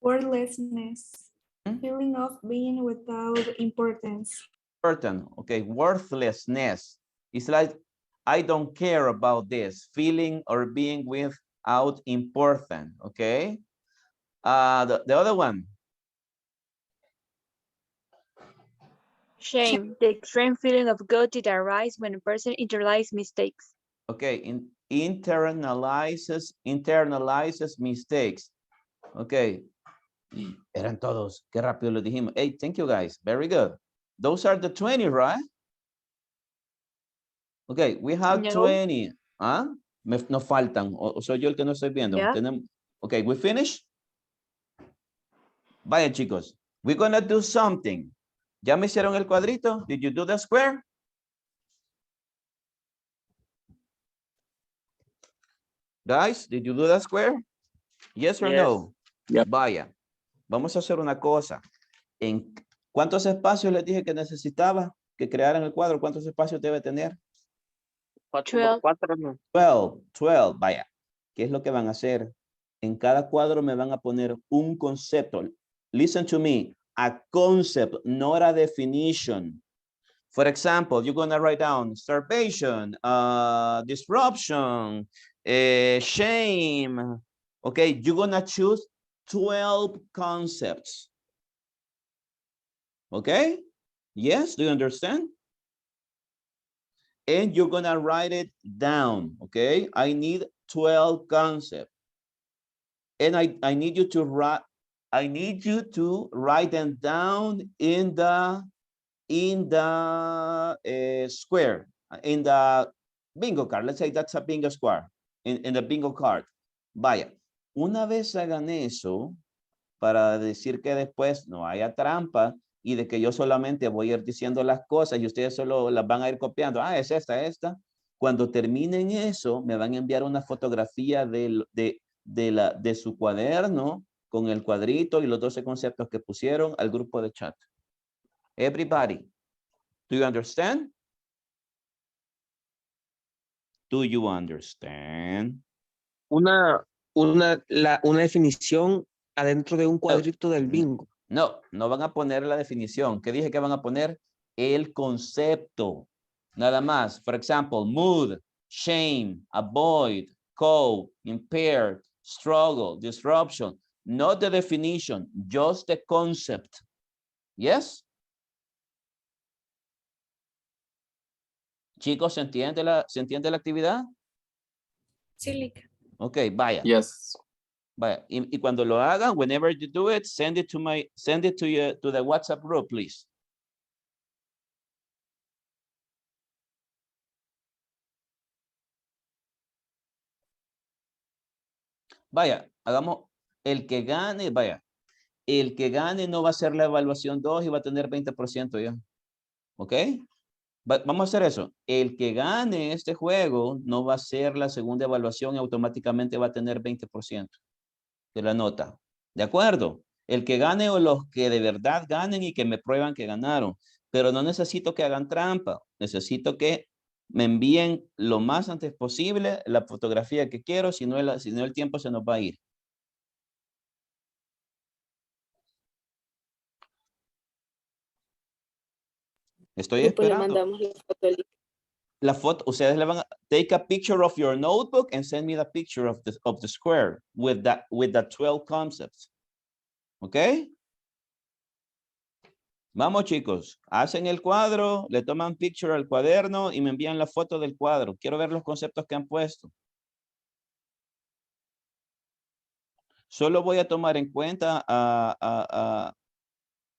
Worthlessness. Feeling of being without importance. Important, okay, worthlessness. It's like, I don't care about this, feeling or being without important, okay? The other one. Shame, the extreme feeling of guilt that arises when a person internalizes mistakes. Okay, internalizes mistakes. Okay, eran todos, qué rápido lo dijimos. Hey, thank you guys, very good. Those are the 20, right? Okay, we have 20. ¿Ah? Nos faltan, o soy yo el que no estoy viendo. Yeah. Okay, we finish? Vaya, chicos, we're gonna do something. ¿Ya me hicieron el cuadrito? Did you do the square? Guys, did you do the square? Yes or no? Yep. Vaya, vamos a hacer una cosa. ¿En cuántos espacios les dije que necesitaba que crearan el cuadro? ¿Cuántos espacios debe tener? 12. 12, vaya. ¿Qué es lo que van a hacer? En cada cuadro me van a poner un concepto. Listen to me. A concept, not a definition. For example, you're going to write down starvation, disruption, shame. Okay, you're going to choose 12 concepts. Okay? Yes, do you understand? And you're going to write it down. Okay, I need 12 concepts. And I need you to write. I need you to write them down in the square, in the bingo card. Let's say that's a bingo square, in the bingo card. Vaya, una vez hagan eso, para decir que después no haya trampa y de que yo solamente voy a ir diciendo las cosas y ustedes solo las van a ir copiando. Ah, es esta. Cuando terminen eso, me van a enviar una fotografía de su cuaderno con el cuadrito y los 12 conceptos que pusieron al grupo de chat. Everybody, do you understand? Do you understand? Una definición adentro de un cuadrito del bingo. No van a poner la definición. ¿Qué dije que van a poner? El concepto. Nada más. For example, mood, shame, avoid, cope, impaired, struggle, disruption. Not the definition, just the concept. Yes? Chicos, ¿se entiende la actividad? Sí, Lick. Ok, vaya. Yes. Vaya. Y cuando lo hagan, whenever you do it, send it to the WhatsApp group, please. Vaya, hagamos el que gane, vaya. El que gane no va a hacer la evaluación 2 y va a tener 20% ya. ¿Ok? Vamos a hacer eso. El que gane este juego no va a hacer la segunda evaluación y automáticamente va a tener 20% de la nota. ¿De acuerdo? El que gane o los que de verdad ganen y que me prueban que ganaron. Pero no necesito que hagan trampa. Necesito que me envíen lo más antes posible la fotografía que quiero, si no el tiempo se nos va a ir. Estoy Después le esperando. mandamos la foto. La foto, ustedes le van a take a picture of your notebook and send me the picture of the square with the 12 concepts. ¿Ok? Vamos, chicos. Hacen el cuadro, le toman picture al cuaderno y me envían la foto del cuadro. Quiero ver los conceptos que han puesto. Solo voy a tomar en cuenta a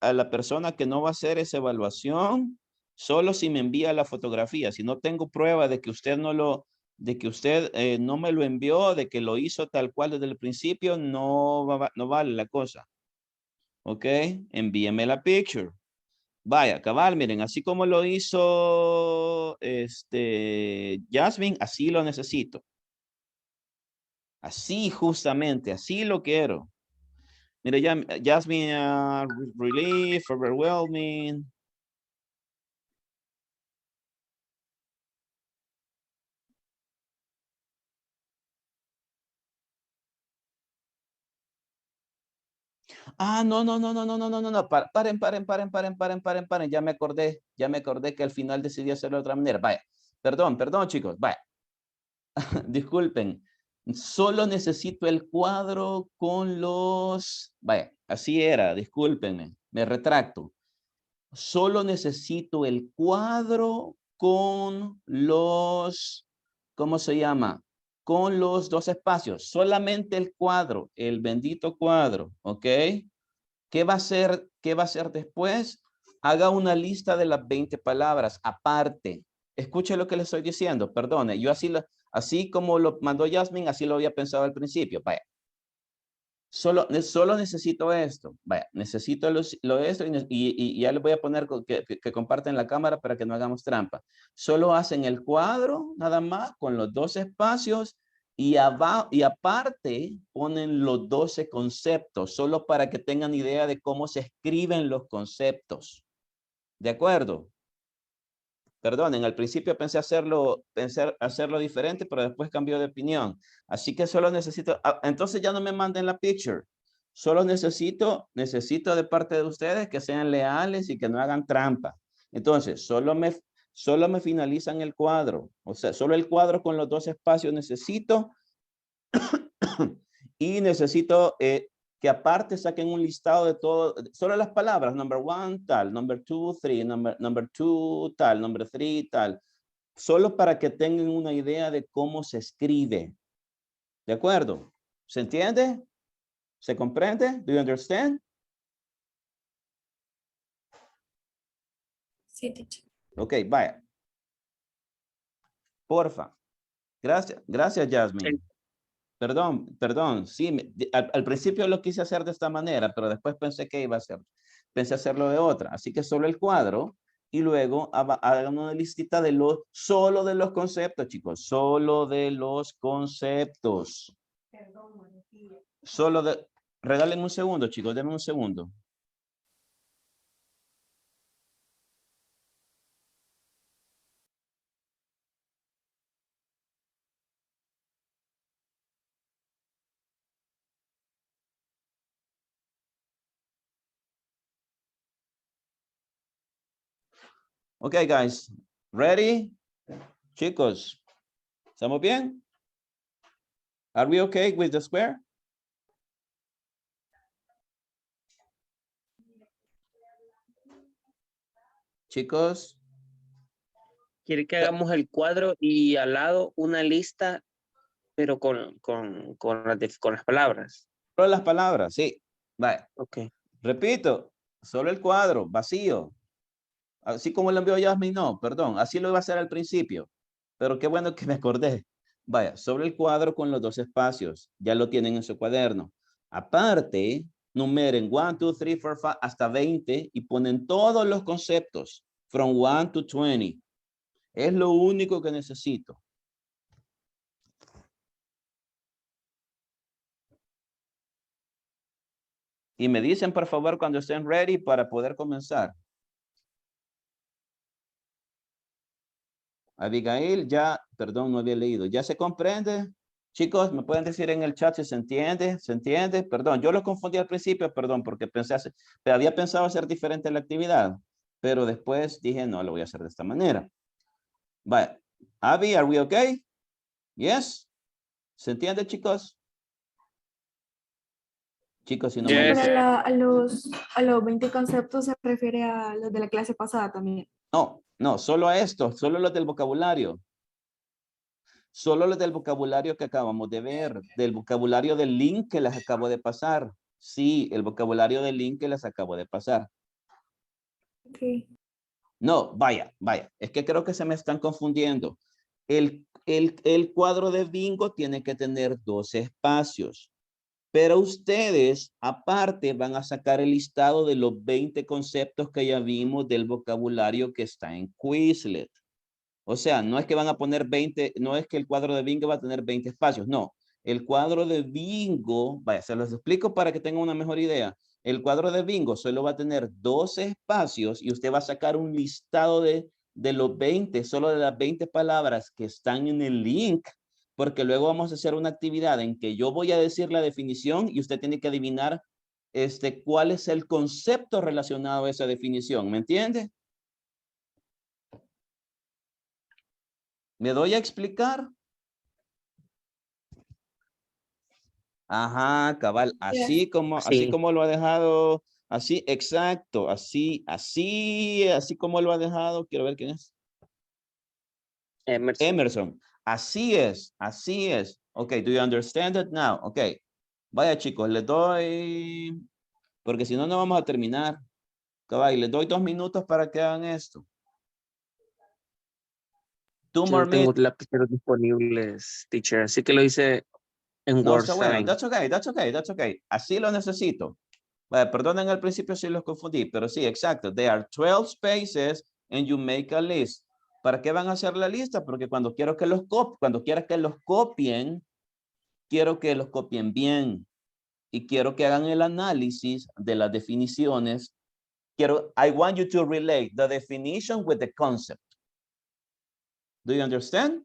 la persona que no va a hacer esa evaluación, solo si me envía la fotografía. Si no tengo prueba de que usted no me lo envió, de que lo hizo tal cual desde el principio, no vale la cosa. ¿Ok? Envíeme la picture. Vaya, cabal, miren, así como lo hizo Jasmine, así lo necesito. Así justamente, así lo quiero. Mire, Jasmine, relief, overwhelming. Ah, no, paren. Ya me acordé que al final decidí hacerlo de otra manera. Vaya, perdón, chicos, vaya. Disculpen, solo necesito el cuadro con los... Vaya, así era, discúlpenme, me retracto. Solo necesito el cuadro con los... ¿Cómo se llama? Con los dos espacios. Solamente el cuadro, el bendito cuadro, ¿ok? ¿Qué va a hacer después? Haga una lista de las 20 palabras aparte. Escuche lo que le estoy diciendo, perdone. Yo así como lo mandó Jasmine, así lo había pensado al principio. Vaya. Solo necesito esto. Vaya, necesito esto y ya les voy a poner que comparten la cámara para que no hagamos trampa. Solo hacen el cuadro nada más con los dos espacios y aparte ponen los 12 conceptos, solo para que tengan idea de cómo se escriben los conceptos. ¿De acuerdo? Perdonen, al principio pensé hacerlo diferente, pero después cambió de opinión. Así que solo necesito, entonces ya no me manden la picture. Solo necesito de parte de ustedes que sean leales y que no hagan trampa. Entonces, solo me finalizan el cuadro. O sea, solo el cuadro con los dos espacios necesito. Y necesito que aparte saquen un listado de todo, solo las palabras, number 1 tal, number 2, 3, number 2 tal, number 3 tal, solo para que tengan una idea de cómo se escribe. ¿De acuerdo? ¿Se entiende? ¿Se comprende? Do you understand? Sí, teacher. Ok, vaya. Porfa. Gracias, Jasmine. Perdón, sí, al principio lo quise hacer de esta manera, pero después pensé pensé hacerlo de otra, así que solo el cuadro y luego hagan una listita solo de los conceptos, chicos, solo de los conceptos. Regálenme un segundo, chicos, denme un segundo. Okay, guys, ready? Chicos, ¿estamos bien? Are we okay with the square? Chicos. Quiere que hagamos el cuadro y al lado una lista, pero con las palabras. Solo las palabras, sí. Vale. Ok. Repito, solo el cuadro, vacío. Así como lo envió Jasmine, no, perdón, así lo iba a hacer al principio. Pero qué bueno que me acordé. Vaya, sobre el cuadro con los dos espacios. Ya lo tienen en su cuaderno. Aparte, numeren 1, 2, 3, 4, 5, hasta 20 y ponen todos los conceptos. From 1 to 20. Es lo único que necesito. Y me dicen, por favor, cuando estén ready para poder comenzar. Abigail, ya, perdón, no había leído. ¿Ya se comprende? Chicos, ¿me pueden decir en el chat si se entiende? ¿Se entiende? Perdón, yo lo confundí al principio, perdón, porque había pensado hacer diferente la actividad, pero después dije, no, lo voy a hacer de esta manera. Vale. Abby, are we okay? Yes? ¿Se entiende, chicos? Chicos, si no me Pero dicen. a los 20 conceptos se refiere a los de la clase pasada también. No, no, solo a esto, solo los del vocabulario. Solo los del vocabulario que acabamos de ver, del vocabulario del link que les acabo de pasar. Sí, el vocabulario del link que les acabo de pasar. Okay. No, vaya, es que creo que se me están confundiendo. El cuadro de bingo tiene que tener 2 espacios, pero ustedes aparte van a sacar el listado de los 20 conceptos que ya vimos del vocabulario que está en Quizlet. O sea, no es que van a poner 20, no es que el cuadro de bingo va a tener 20 espacios, no. El cuadro de bingo, vaya, se los explico para que tengan una mejor idea. El cuadro de bingo solo va a tener 12 espacios y usted va a sacar un listado de los 20, solo de las 20 palabras que están en el link, porque luego vamos a hacer una actividad en que yo voy a decir la definición y usted tiene que adivinar cuál es el concepto relacionado a esa definición, ¿me entiende? ¿Me doy a explicar? Ajá, cabal, así como lo ha dejado, así, exacto, así como lo ha dejado, quiero ver quién es. Emerson. Así es. Ok, do you understand it now? Ok, vaya chicos, les doy, porque si no, no vamos a terminar. Cabal, les doy 2 minutos para que hagan esto. Yo no tengo lapiceros disponibles, teacher, así que lo hice en No, Word. está bueno, that's okay. Así lo necesito. Vale, perdonen al principio si los confundí, pero sí, exacto. There are 12 spaces and you make a list. ¿Para qué van a hacer la lista? Porque cuando quiero que los copien, quiero que los copien bien y quiero que hagan el análisis de las definiciones. I want you to relate the definition with the concept. Do you understand?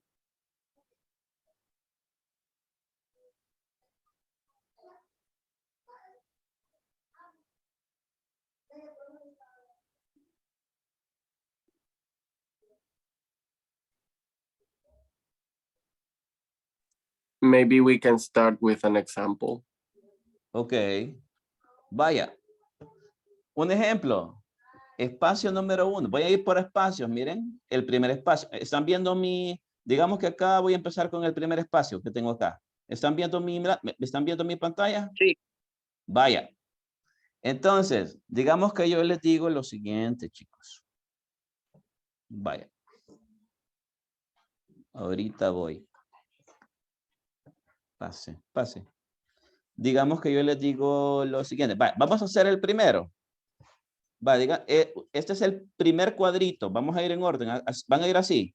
Maybe we can start with an example. Ok. Vaya. Un ejemplo. Espacio número 1. Voy a ir por espacios. Miren, el primer espacio. ¿Están viendo digamos que acá voy a empezar con el primer espacio que tengo acá? ¿Están viendo están viendo mi pantalla? Sí. Vaya. Entonces, digamos que yo les digo lo siguiente, chicos. Vaya. Ahorita voy. Pase. Digamos que yo les digo lo siguiente. Vaya, vamos a hacer el primero. Va, este es el primer cuadrito. Vamos a ir en orden. Van a ir así.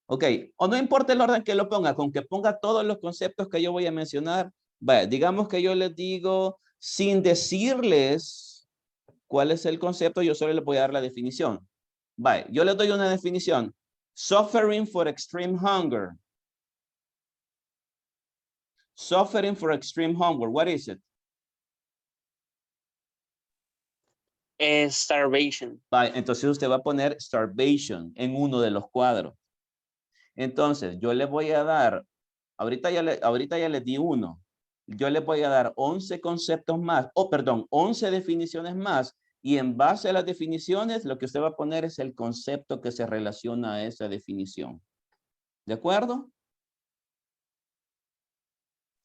Ok. O no importa el orden que lo ponga, con que ponga todos los conceptos que yo voy a mencionar. Vaya, digamos que yo les digo, sin decirles cuál es el concepto, yo solo les voy a dar la definición. Vaya, yo les doy una definición. Suffering for extreme hunger. Suffering for extreme hunger. What is it? Starvation. Entonces usted va a poner starvation en uno de los cuadros. Entonces yo le voy a dar, ahorita ya le di uno. Yo le voy a dar 11 conceptos más, 11 definiciones más. Y en base a las definiciones, lo que usted va a poner es el concepto que se relaciona a esa definición. ¿De acuerdo?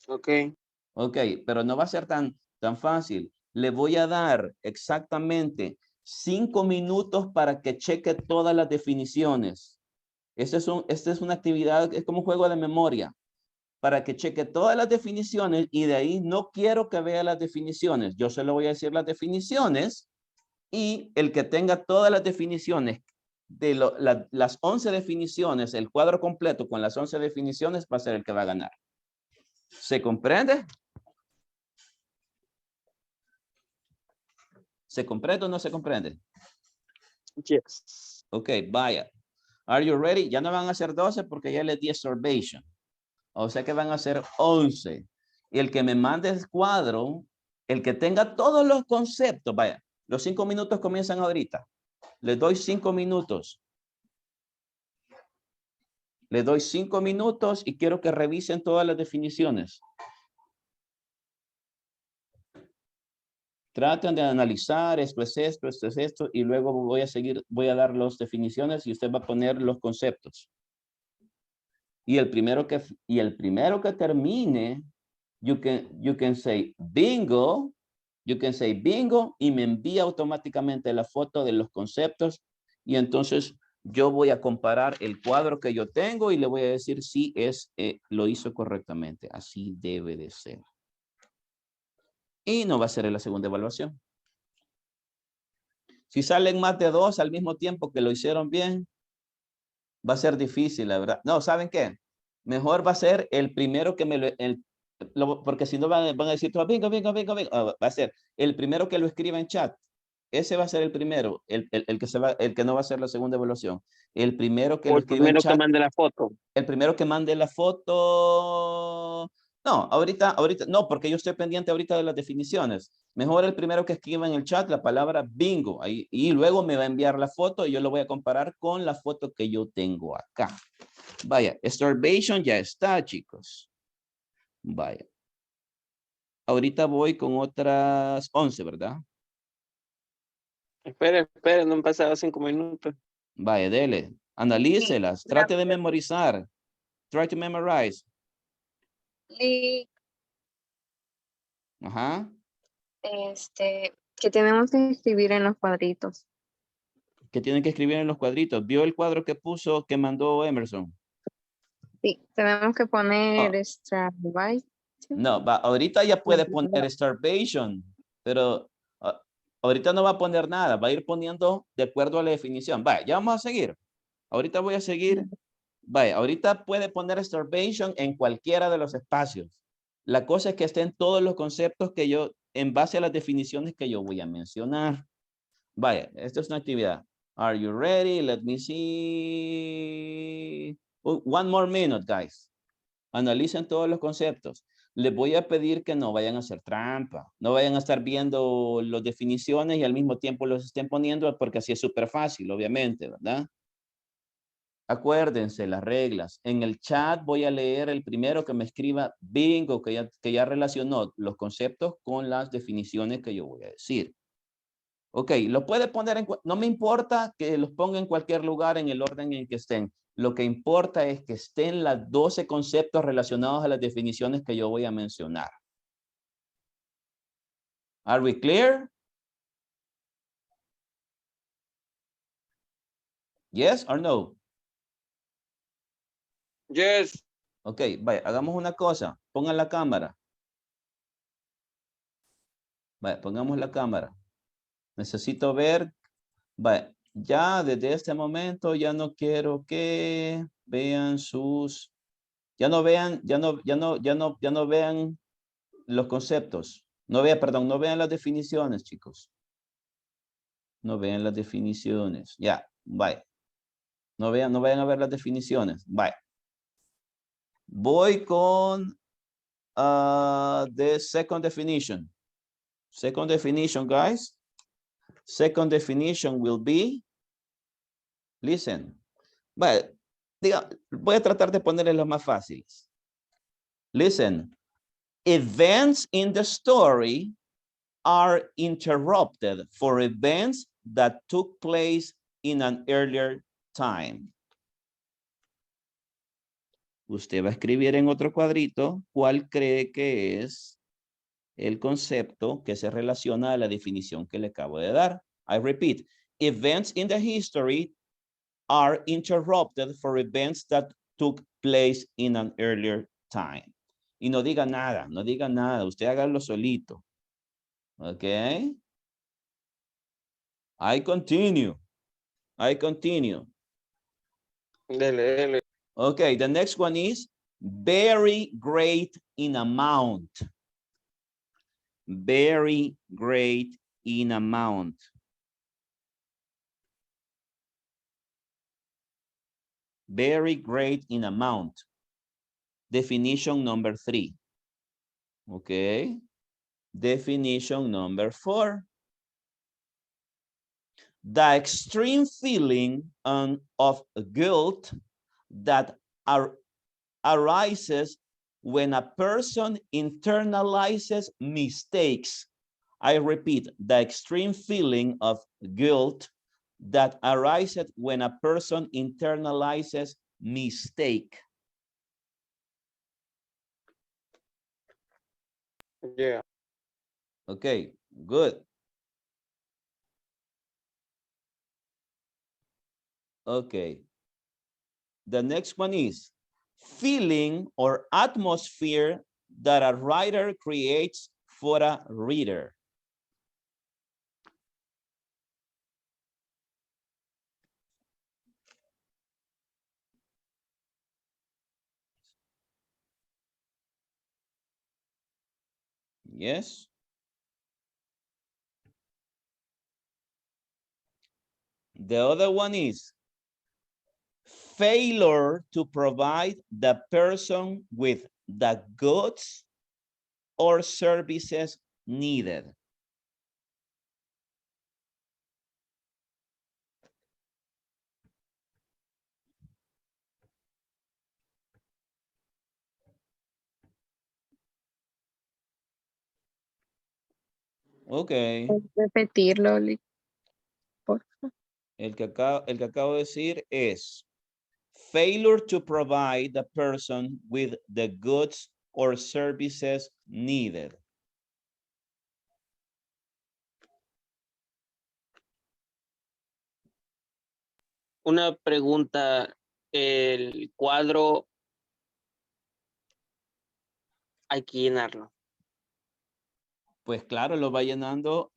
Ok. Ok, pero no va a ser tan fácil. Le voy a dar exactamente 5 minutos para que cheque todas las definiciones. Esta es una actividad, es como un juego de memoria, para que cheque todas las definiciones y de ahí no quiero que vea las definiciones. Yo solo voy a decir las definiciones y el que tenga todas las definiciones, las 11 definiciones, el cuadro completo con las 11 definiciones va a ser el que va a ganar. ¿Se comprende? ¿Se comprende o no se comprende? Yes. Ok, vaya. Are you ready? Ya no van a ser 12 porque ya les di observation. O sea que van a ser 11. Y el que me mande el cuadro, el que tenga todos los conceptos, vaya, los 5 minutos comienzan ahorita. Les doy 5 minutos. Les doy 5 minutos y quiero que revisen todas las definiciones. Traten de analizar, esto es esto, y luego voy a dar las definiciones y usted va a poner los conceptos. Y el primero que termine, you can say bingo, y me envía automáticamente la foto de los conceptos y entonces yo voy a comparar el cuadro que yo tengo y le voy a decir si lo hizo correctamente. Así debe de ser. Y no va a ser en la segunda evaluación. Si salen más de 2 al mismo tiempo que lo hicieron bien, va a ser difícil, la verdad. No, ¿saben qué? Mejor va a ser el primero que porque si no van a decir, venga. Va a ser el primero que lo escriba en chat. Ese va a ser el primero, el que no va a ser la segunda evaluación. El primero que O lo el escriba en primero que chat. mande la foto. El primero que mande la foto. No, ahorita, no, porque yo estoy pendiente ahorita de las definiciones. Mejor el primero que escriba en el chat la palabra bingo. Ahí, y luego me va a enviar la foto y yo lo voy a comparar con la foto que yo tengo acá. Vaya, starvation ya está, chicos. Vaya. Ahorita voy con otras 11, ¿verdad? Espere, no han pasado 5 minutos. Vaya, dele. Analícelas. Trate de memorizar. Try to memorize. Ajá. Que tenemos que escribir en los cuadritos. Que tienen que escribir en los cuadritos. ¿Vio el cuadro que puso, que mandó Emerson? Sí, tenemos que poner No, ahorita ya puede poner starvation, pero ahorita no va a poner nada, va a ir poniendo de acuerdo a la definición. Vaya, ya vamos a seguir. Ahorita voy a seguir. Vaya, ahorita puede poner starvation en cualquiera de los espacios. La cosa es que estén todos los conceptos que yo, en base a las definiciones que yo voy a mencionar. Vaya, esta es una actividad. Are you ready? Let me see. One more minute, guys. Analicen todos los conceptos. Les voy a pedir que no vayan a hacer trampa. No vayan a estar viendo las definiciones y al mismo tiempo los estén poniendo porque así es súper fácil, obviamente, ¿verdad? Acuérdense las reglas. En el chat voy a leer el primero que me escriba bingo, que ya relacionó los conceptos con las definiciones que yo voy a decir. Ok, lo puede poner no me importa que los ponga en cualquier lugar en el orden en que estén. Lo que importa es que estén los 12 conceptos relacionados a las definiciones que yo voy a mencionar. Are we clear? Yes or no? Yes. Ok, vaya, hagamos una cosa. Pongan la cámara. Vaya, pongamos la cámara. Necesito ver. Vaya, ya desde este momento ya no quiero que vean ya no vean los conceptos. No vean las definiciones, chicos. No vean las definiciones. Ya, bye. No vayan a ver las definiciones. Bye. Voy con the second definition. Second definition, guys. Second definition will be, listen. Vale, voy a tratar de ponerles los más fáciles. Listen. Events in the story are interrupted for events that took place in an earlier time. Usted va a escribir en otro cuadrito cuál cree que es el concepto que se relaciona a la definición que le acabo de dar. I repeat, events in the history are interrupted for events that took place in an earlier time. Y no diga nada, usted hágalo solito. Ok. I continue. Dele. Okay, the next one is very great in amount. Very great in amount. Very great in amount. Definition number 3. Okay. Definition number 4. The extreme feeling of guilt that arises when a person internalizes mistakes. I repeat, the extreme feeling of guilt that arises when a person internalizes mistake. Yeah. Okay, good. Okay. The next one is feeling or atmosphere that a writer creates for a reader. Yes. The other one is failure to provide the person with the goods or services needed. Okay. Repetirlo, por favor. El que acabo de decir es failure to provide the person with the goods or services needed. Una pregunta, el cuadro hay que llenarlo. Pues claro, lo va llenando,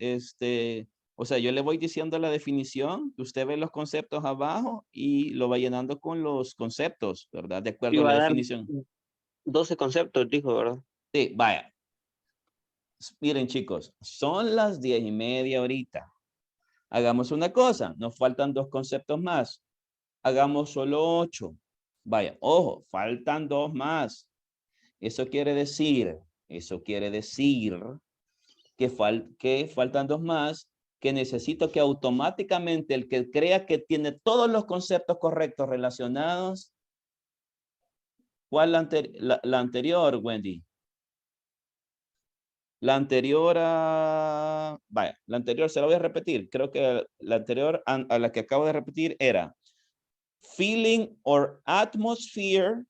o sea, yo le voy diciendo la definición, usted ve los conceptos abajo y lo va llenando con los conceptos, ¿verdad? De acuerdo a Iba la a dar definición. 12 conceptos, dijo, ¿verdad? Sí, vaya. Miren, chicos, son las 10:30 ahorita. Hagamos una cosa, nos faltan 2 conceptos más. Hagamos solo 8. Vaya, ojo, faltan 2 más. Eso quiere decir que faltan 2 más, que necesito que automáticamente el que crea que tiene todos los conceptos correctos relacionados. ¿Cuál la anterior, Wendy? La anterior vaya, la anterior se la voy a repetir. Creo que la anterior a la que acabo de repetir era feeling or atmosphere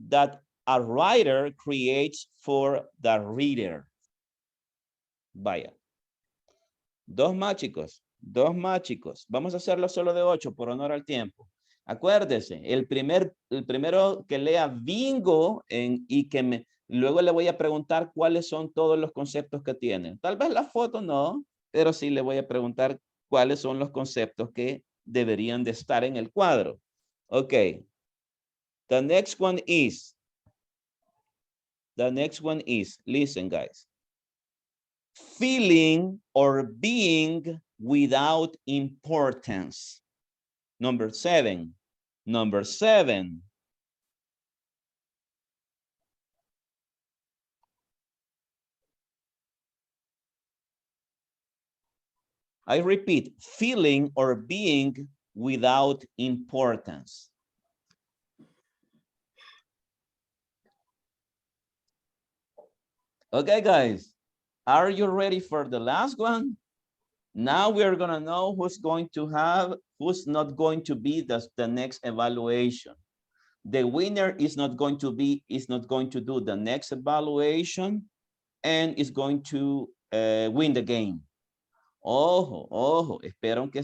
that a writer creates for the reader. Vaya. 2 más, chicos. 2 más, chicos. Vamos a hacerlo solo de 8 por honor al tiempo. Acuérdese, el primero que lea bingo y que luego le voy a preguntar cuáles son todos los conceptos que tiene. Tal vez la foto no, pero sí le voy a preguntar cuáles son los conceptos que deberían de estar en el cuadro. Ok. The next one is, listen guys. Feeling or being without importance. Number 7. I repeat, feeling or being without importance. Okay, guys, are you ready for the last one? Now we're gonna know who's not going to be the next evaluation. The winner is not going to do the next evaluation and is going to win the game. Ojo, espero que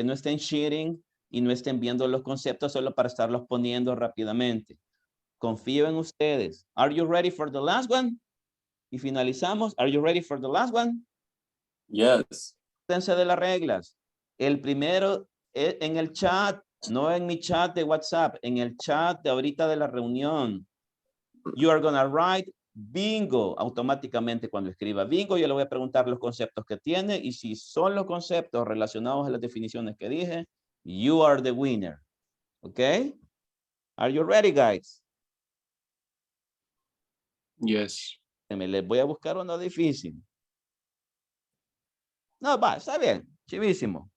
no estén cheating y no estén viendo los conceptos solo para estarlos poniendo rápidamente. Confío en ustedes. Are you ready for the last one? Y finalizamos. Are you ready for the last one? Yes. Acuérdense de las reglas. El primero en el chat, no en mi chat de WhatsApp, en el chat de ahorita de la reunión. You are gonna write bingo automáticamente cuando escriba bingo. Yo le voy a preguntar los conceptos que tiene y si son los conceptos relacionados a las definiciones que dije, you are the winner. Okay? Are you ready, guys? Yes. Les voy a buscar uno difícil. No, va, está bien. Chivísimo.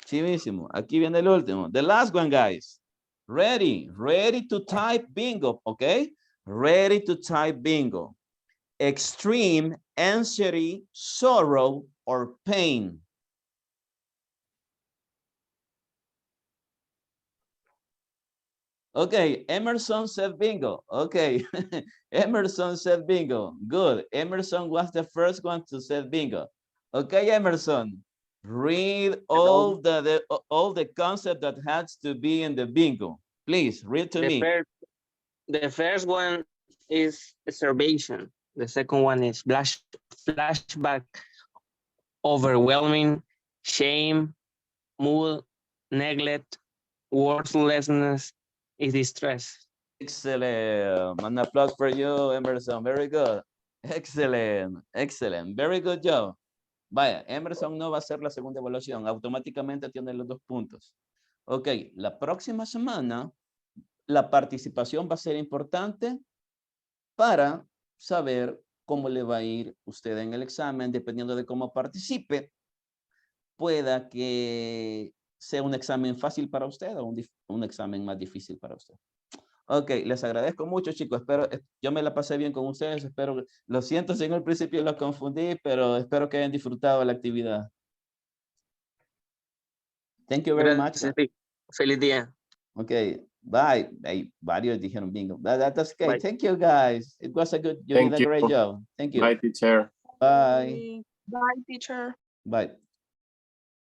Chivísimo. Aquí viene el último. The last one, guys. Ready. Ready to type bingo. Okay? Ready to type bingo. Extreme anxiety, sorrow, or pain. Okay, Emerson said bingo. Okay, Emerson said bingo. Good. Emerson was the first one to say bingo. Okay, Emerson, read all the concept that has to be in the bingo. Please read to me. The first one is observation. The second one is flashback, overwhelming, shame, mood, neglect, worthlessness, is distress. Excellent. An applause for you, Emerson. Very good. Excellent. Excellent. Very good job. Vaya, Emerson no va a hacer la segunda evaluación. Automáticamente tiene los 2 puntos. Ok, la próxima semana la participación va a ser importante para saber cómo le va a ir usted en el examen. Dependiendo de cómo participe, pueda que sea un examen fácil para usted o un examen más difícil para usted. Ok, les agradezco mucho, chicos. Espero, yo me la pasé bien con ustedes. Espero, lo siento si en el principio los confundí, pero espero que hayan disfrutado la actividad. Thank you very much. Feliz día. Ok, bye. Hey, varios dijeron bingo. That's okay. Bye. Thank you, guys. It was a good, you did a great job. Thank you. Bye, teacher. Bye. Bye, teacher. Bye.